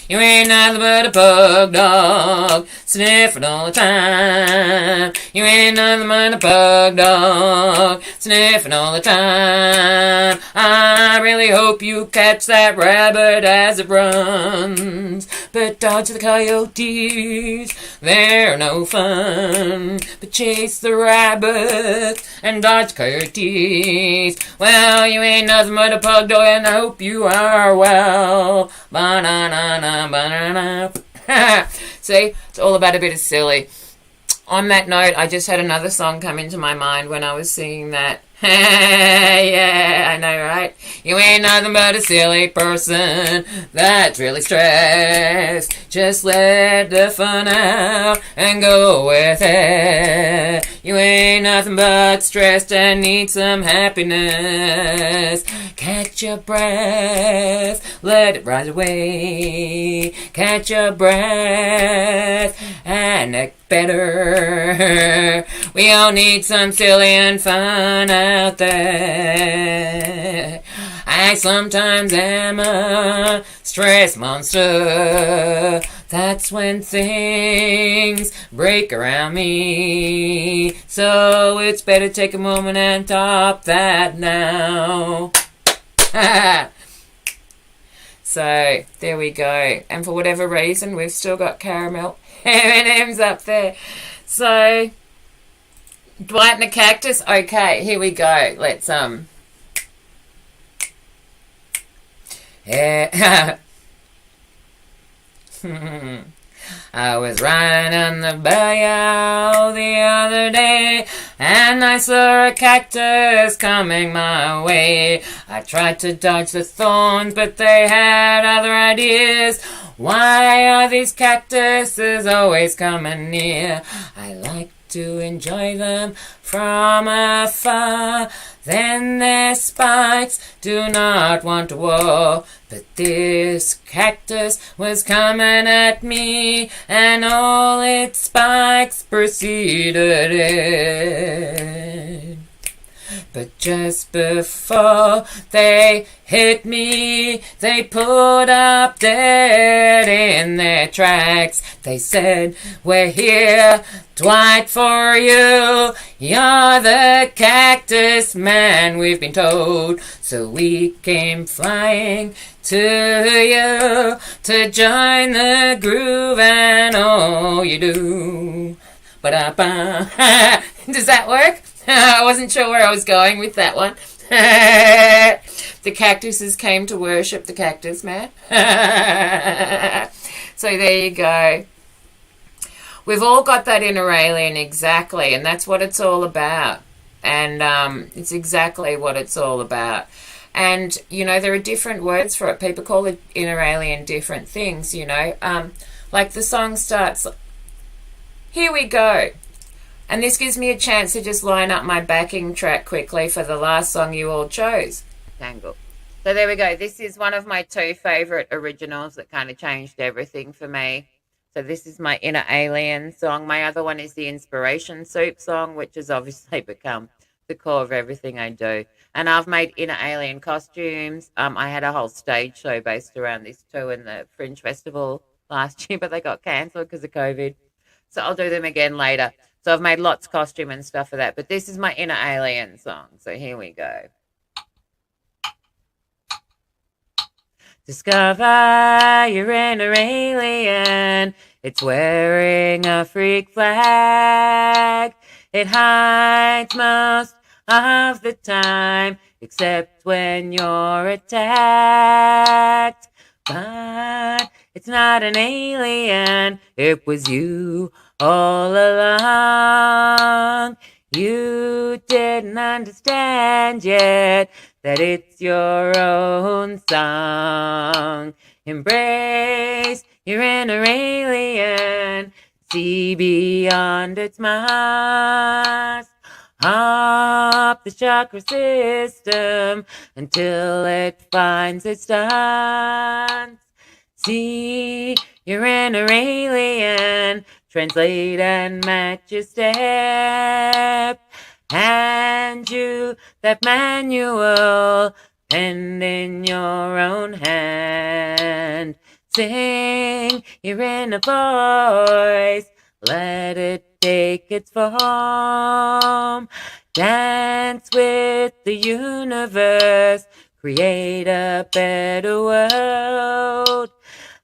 You ain't nothing but a pug dog, sniffing all the time. You ain't nothing but a pug dog, sniffing all the time. I really hope you catch that rabbit as it runs, but dodge the coyotes, they're no fun. But chase the rabbits and dodge coyotes. Well, you ain't nothing but a pug dog, and I hope you are well. Ba-na-na-na, ba-na-na. See, it's all about a bit of silly. On that note, I just had another song come into my mind when I was singing that. Yeah, I know, right? You ain't nothing but a silly person that's really stressed. Just let the fun out and go with it. You ain't nothing but stressed and need some happiness. Catch your breath, let it rise away. Catch your breath and act better. We all need some silly and fun out there. I sometimes am a stress monster. That's when things break around me. So it's better take a moment and top that now. So there we go. And for whatever reason, we've still got caramel M&M's up there. So Dwight and the Cactus. Okay, here we go. Let's yeah. I was riding on the bayou the other day, and I saw a cactus coming my way. I tried to dodge the thorns, but they had other ideas. Why are these cactuses always coming near? I like to enjoy them from afar. Then their spikes do not want to war. But this cactus was coming at me, and all its spikes preceded it. But just before they hit me, they pulled up dead in their tracks. They said, "We're here, Dwight, for you. You're the cactus man, we've been told. So we came flying to you to join the groove and all you do." Ba-da-ba. Does that work? I wasn't sure where I was going with that one. The cactuses came to worship the cactus man. So there you go. We've all got that inner alien, exactly, and that's what it's all about. And it's exactly what it's all about. And, you know, there are different words for it. People call it inner alien different things, you know. Like the song starts, "Here we go." And this gives me a chance to just line up my backing track quickly for the last song you all chose. Tangle. So there we go. This is one of my two favourite originals that kind of changed everything for me. So this is my Inner Alien song. My other one is the Inspiration Soup song, which has obviously become the core of everything I do. And I've made Inner Alien costumes. I had a whole stage show based around this too in the Fringe Festival last year, but they got cancelled because of COVID. So I'll do them again later. So I've made lots of costume and stuff for that. But this is my Inner Alien song. So here we go. Discover your inner alien. It's wearing a freak flag. It hides most of the time, except when you're attacked. But it's not an alien. It was you all along. You didn't understand yet that it's your own song. Embrace your inner alien. See beyond its mask. Up the chakra system until it finds its dance. See your inner alien. Translate and match your step. Hand you that manual, pen in your own hand. Sing your inner voice. Let it take its form. Dance with the universe. Create a better world.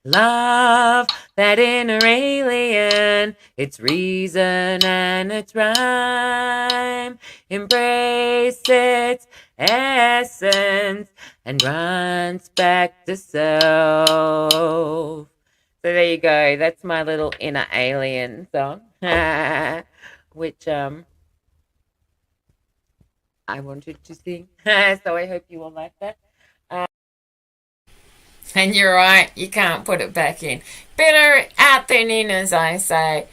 Love that inner alien, its reason and its rhyme. Embrace its essence and runs back to self. So there you go. That's my little inner alien song, which I wanted to sing. So I hope you all like that. And you're right, you can't put it back in. Better out than in, as I say.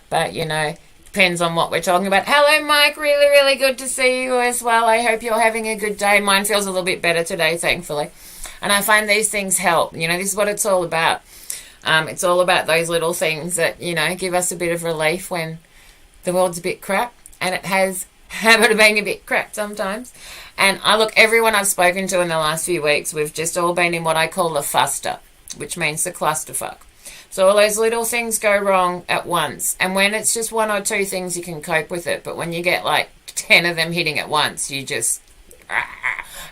But, depends on what we're talking about. Hello, Mike. Really, really good to see you as well. I hope you're having a good day. Mine feels a little bit better today, thankfully. And I find these things help. This is what it's all about. It's all about those little things that, give us a bit of relief when the world's a bit crap. And it has a habit of being a bit crap sometimes. And everyone I've spoken to in the last few weeks, we've just all been in what I call the fuster, which means the clusterfuck. So all those little things go wrong at once. And when it's just one or two things, you can cope with it. But when you get 10 of them hitting at once, you just...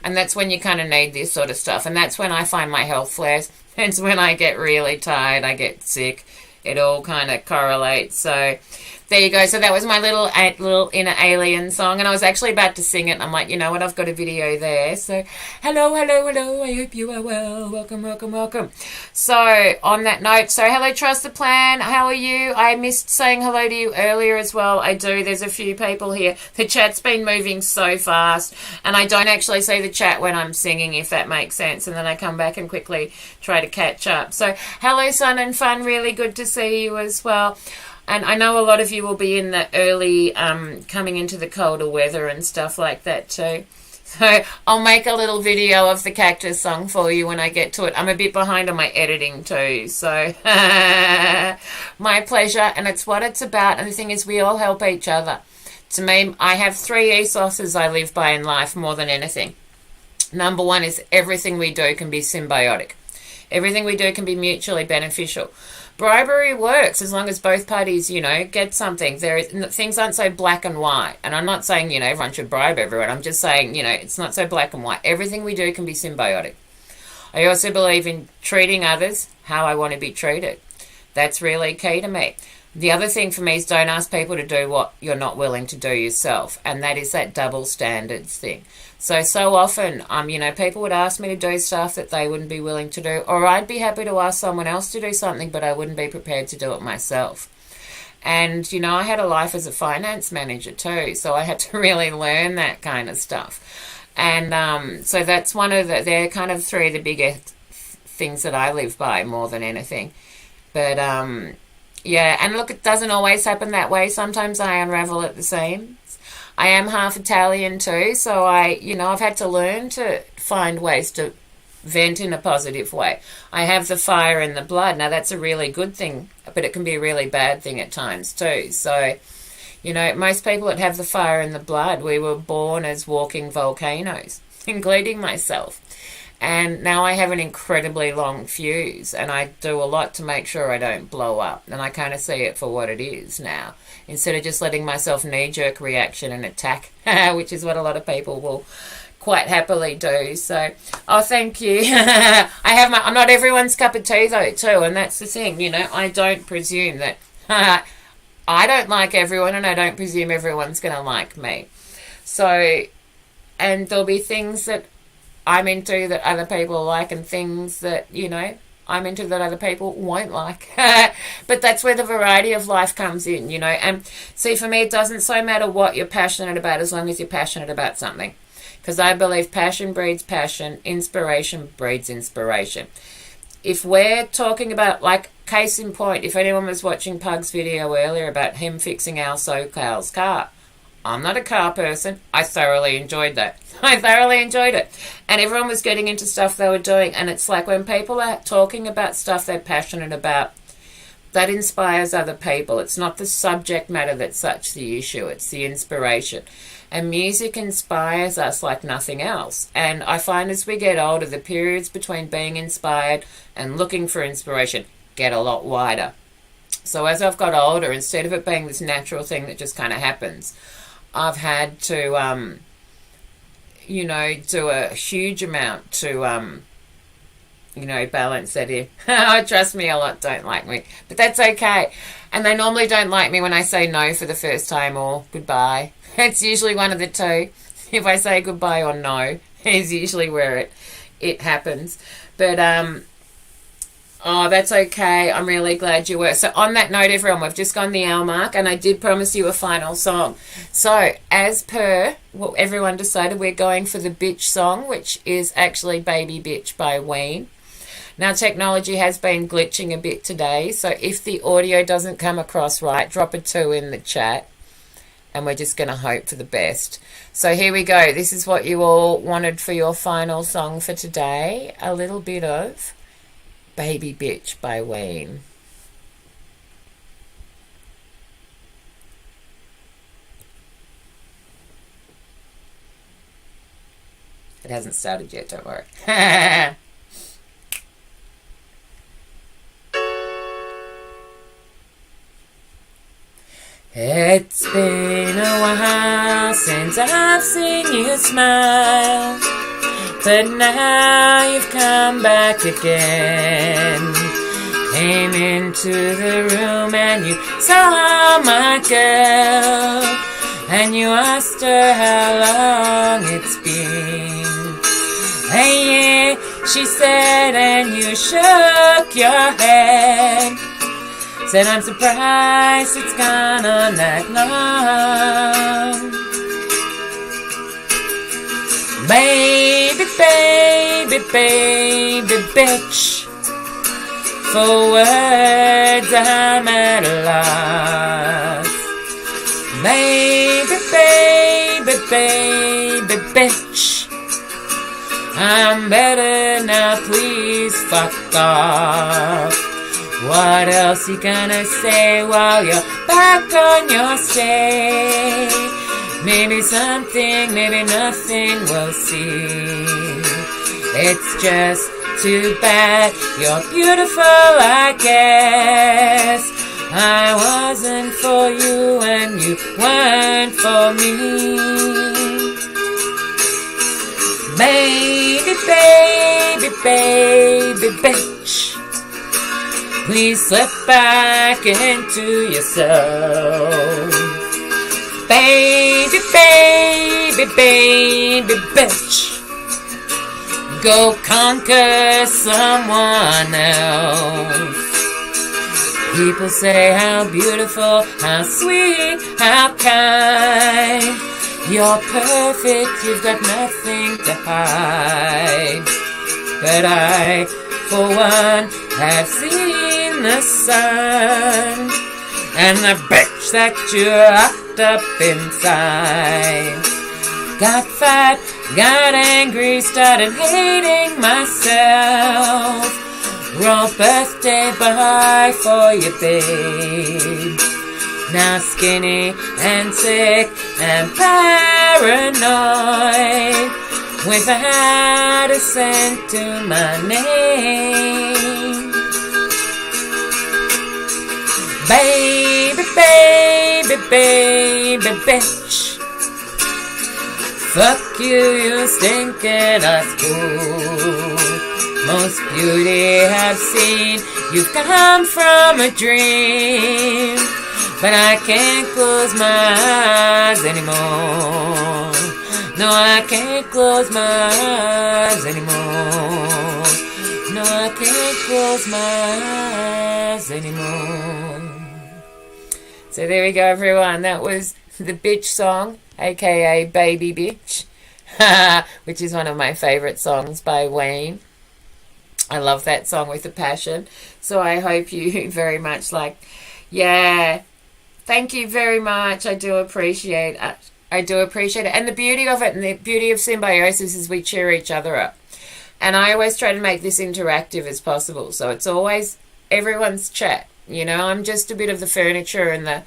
And that's when you kind of need this sort of stuff. And that's when I find my health flares. It's when I get really tired, I get sick. It all kind of correlates. So there you go. So that was my little inner alien song. And I was actually about to sing it. And I'm like, you know what? I've got a video there. So hello, hello, hello. I hope you are well. Welcome, welcome, welcome. So on that note, hello, Trust the Plan. How are you? I missed saying hello to you earlier as well. I do. There's a few people here. The chat's been moving so fast. And I don't actually see the chat when I'm singing, if that makes sense. And then I come back and quickly try to catch up. So hello, Sun and Fun. Really good to see you as well. And I know a lot of you will be in the early coming into the colder weather and stuff like that too. So I'll make a little video of the cactus song for you when I get to it. I'm a bit behind on my editing too. So my pleasure. And it's what it's about. And the thing is, we all help each other. To me, I have 3 ethoses I live by in life more than anything. Number 1 is everything we do can be symbiotic. Everything we do can be mutually beneficial. Bribery works as long as both parties, get something. Things aren't so black and white. And I'm not saying, everyone should bribe everyone. I'm just saying, it's not so black and white. Everything we do can be symbiotic. I also believe in treating others how I want to be treated. That's really key to me. The other thing for me is don't ask people to do what you're not willing to do yourself. And that is that double standards thing. So often, people would ask me to do stuff that they wouldn't be willing to do. Or I'd be happy to ask someone else to do something, but I wouldn't be prepared to do it myself. And, I had a life as a finance manager too. So I had to really learn that kind of stuff. And so that's they're kind of 3 of the biggest things that I live by more than anything. But, yeah, and look, it doesn't always happen that way. Sometimes I unravel at the seams. I am half Italian too, so I've had to learn to find ways to vent in a positive way. I have the fire in the blood. Now, that's a really good thing, but it can be a really bad thing at times too. So, most people that have the fire in the blood, we were born as walking volcanoes, including myself. And now I have an incredibly long fuse, and I do a lot to make sure I don't blow up. And I kind of see it for what it is now, instead of just letting myself knee-jerk reaction and attack, which is what a lot of people will quite happily do. So, thank you. I'm not everyone's cup of tea though, too, and that's the thing. I don't presume that I don't like everyone, and I don't presume everyone's going to like me. So, and there'll be things that I'm into that other people like, and things that, I'm into that other people won't like. But that's where the variety of life comes in, And see, for me, it doesn't so matter what you're passionate about as long as you're passionate about something. Because I believe passion breeds passion, inspiration breeds inspiration. If we're talking about, case in point, if anyone was watching Pug's video earlier about him fixing Al SoCal's car, I'm not a car person. I thoroughly enjoyed that. I thoroughly enjoyed it. And everyone was getting into stuff they were doing. And it's like when people are talking about stuff they're passionate about, that inspires other people. It's not the subject matter that's such the issue. It's the inspiration. And music inspires us like nothing else. And I find as we get older, the periods between being inspired and looking for inspiration get a lot wider. So as I've got older, instead of it being this natural thing that just kind of happens, I've had to, do a huge amount to, balance that in. Trust me, a lot don't like me. But that's okay. And they normally don't like me when I say no for the first time or goodbye. It's usually one of the two. If I say goodbye or no, is usually where it happens. But, that's okay. I'm really glad you were. So on that note, everyone, we've just gone the hour mark, and I did promise you a final song. So as per what everyone decided, we're going for the bitch song, which is actually Baby Bitch by Ween. Now, technology has been glitching a bit today, so if the audio doesn't come across right, drop a 2 in the chat, and we're just going to hope for the best. So here we go. This is what you all wanted for your final song for today. A little bit of Baby Bitch by Ween. It hasn't started yet, don't worry. It's been a while since I've seen you smile, but now you've come back again. Came into the room and you saw my girl, and you asked her how long it's been. Hey, yeah, she said, and you shook your head. Said, I'm surprised it's gone on that long. Baby, baby, baby, bitch. For words I'm at a loss. Baby, baby, baby, bitch. I'm better now, please fuck off. What else you gonna say while you're back on your stay? Maybe something, maybe nothing, we'll see. It's just too bad you're beautiful, I guess. I wasn't for you and you weren't for me. Baby, baby, baby, bitch. Please slip back into yourself. Baby, baby, baby, bitch. Go conquer someone else. People say how beautiful, how sweet, how kind. You're perfect, you've got nothing to hide. But I, for one, have seen the sun, and the bitch that you're locked up inside. Got fat, got angry, started hating myself. Wrote birthday bye for you, babe. Now skinny and sick and paranoid, without a cent to my name. Baby, baby, baby, bitch. Fuck you, you stinking ass fool. Most beauty I've seen, you've come from a dream. But I can't close my eyes anymore. No, I can't close my eyes anymore. No, I can't close my eyes anymore. So there we go, everyone. That was the bitch song, aka Baby Bitch, which is one of my favourite songs by Ween. I love that song with a passion. So I hope you very much like, yeah, thank you very much. I do appreciate it. I do appreciate it. And the beauty of it and the beauty of symbiosis is we cheer each other up. And I always try to make this interactive as possible. So it's always everyone's chat. You know, I'm just a bit of the furniture and the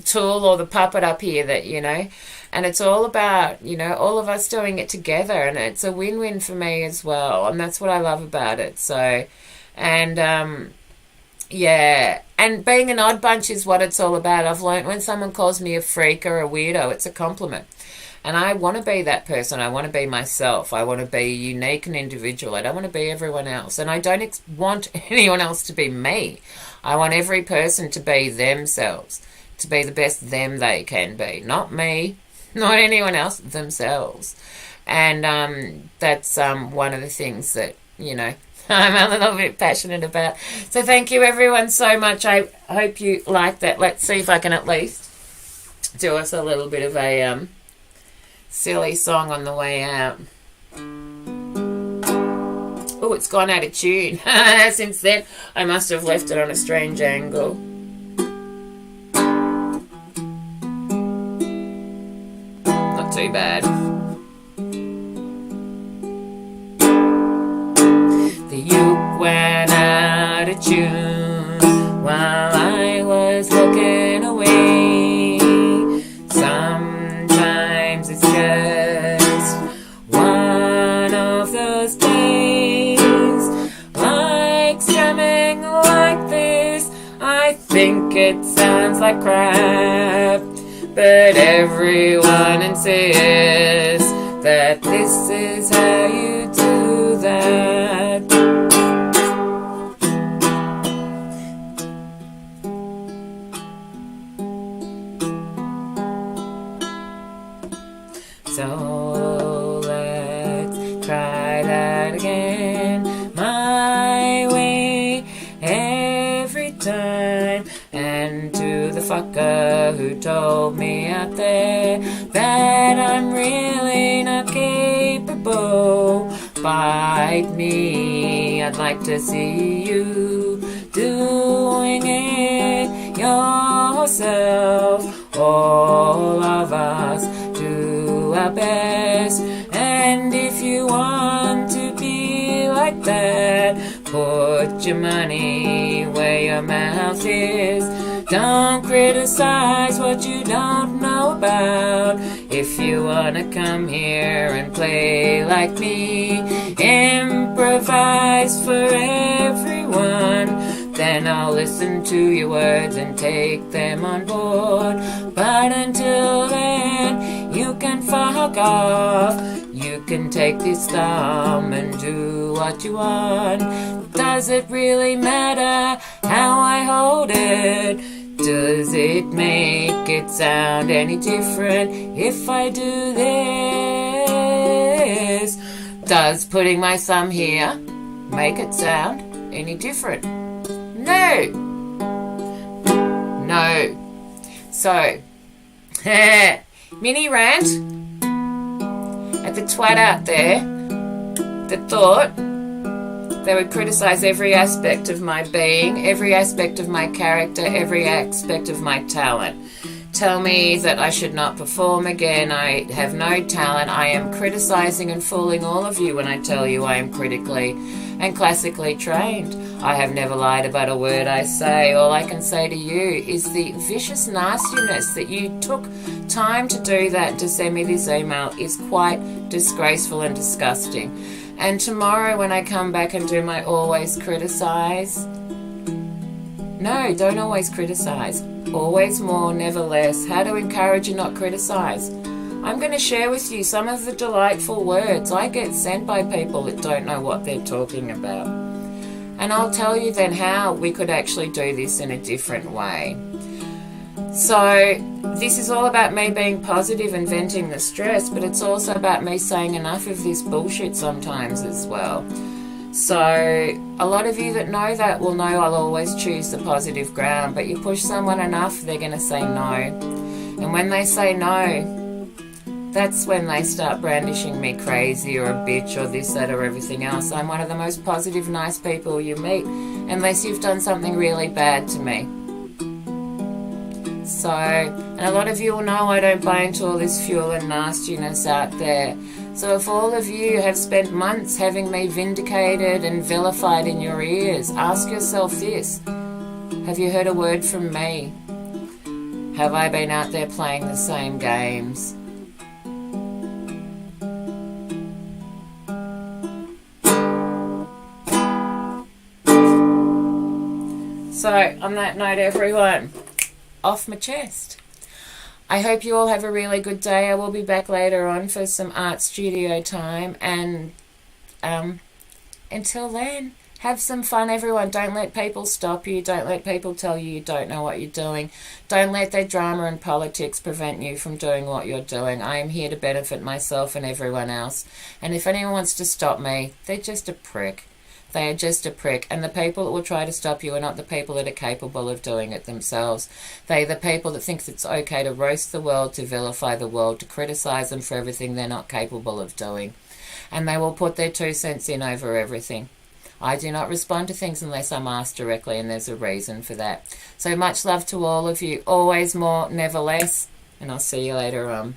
tool or the puppet up here that, you know, and it's all about, you know, all of us doing it together, and it's a win-win for me as well, and that's what I love about it. So, and yeah, and being an odd bunch is what it's all about. I've learned when someone calls me a freak or a weirdo, it's a compliment. And I want to be that person. I want to be myself. I want to be unique and individual. I don't want to be everyone else. And I don't want anyone else to be me. I want every person to be themselves, to be the best them they can be. Not me, not anyone else, themselves. And that's one of the things that, you know, I'm a little bit passionate about. So thank you everyone so much. I hope you like that. Let's see if I can at least do us a little bit of a silly song on the way out. Oh, it's gone out of tune. Since then, I must have left it on a strange angle. Not too bad. The uke went out of tune while I was looking away. Sometimes it's just one of those days, like strumming like this. I think it sounds like crap, but everyone insists that this is how you do that. So let's try that again, my way every time. And to the fucker who told me out there that I'm really not capable, bite me. I'd like to see you doing it yourself. All of us do our best, and if you want to be like that, put your money where your mouth is. Don't criticize what you don't know about. If you wanna come here and play like me, improvise for everyone, then I'll listen to your words and take them on board. But until then, you can fuck off. You can take this thumb and do what you want. Does it really matter how I hold it? Does it make it sound any different if I do this? Does putting my thumb here make it sound any different? No. No. So, mini rant at the twat out there that thought they would criticize every aspect of my being, every aspect of my character, every aspect of my talent. Tell me that I should not perform again. I have no talent. I am criticizing and fooling all of you when I tell you I am critically and classically trained. I have never lied about a word I say. All I can say to you is the vicious nastiness that you took time to do that, to send me this email, is quite disgraceful and disgusting. And tomorrow when I come back and do my always criticize, no, don't always criticize. Always more, never less. How to encourage and not criticize. I'm going to share with you some of the delightful words I get sent by people that don't know what they're talking about. And I'll tell you then how we could actually do this in a different way. So this is all about me being positive and venting the stress, but it's also about me saying enough of this bullshit sometimes as well. So a lot of you that know that will know I'll always choose the positive ground, but you push someone enough, they're going to say no. And when they say no, that's when they start brandishing me crazy or a bitch or this, that or everything else. I'm one of the most positive, nice people you meet, unless you've done something really bad to me. So, and a lot of you will know I don't buy into all this fuel and nastiness out there. So if all of you have spent months having me vindicated and vilified in your ears, ask yourself this. Have you heard a word from me? Have I been out there playing the same games? So, on that note, everyone, off my chest. I hope you all have a really good day. I will be back later on for some art studio time. And until then, have some fun, everyone. Don't let people stop you. Don't let people tell you you don't know what you're doing. Don't let their drama and politics prevent you from doing what you're doing. I am here to benefit myself and everyone else. And if anyone wants to stop me, they're just a prick. They are just a prick, and the people that will try to stop you are not the people that are capable of doing it themselves. They are the people that think it's okay to roast the world, to vilify the world, to criticise them for everything they're not capable of doing. And they will put their 2 cents in over everything. I do not respond to things unless I'm asked directly, and there's a reason for that. So much love to all of you. Always more, never less, and I'll see you later on.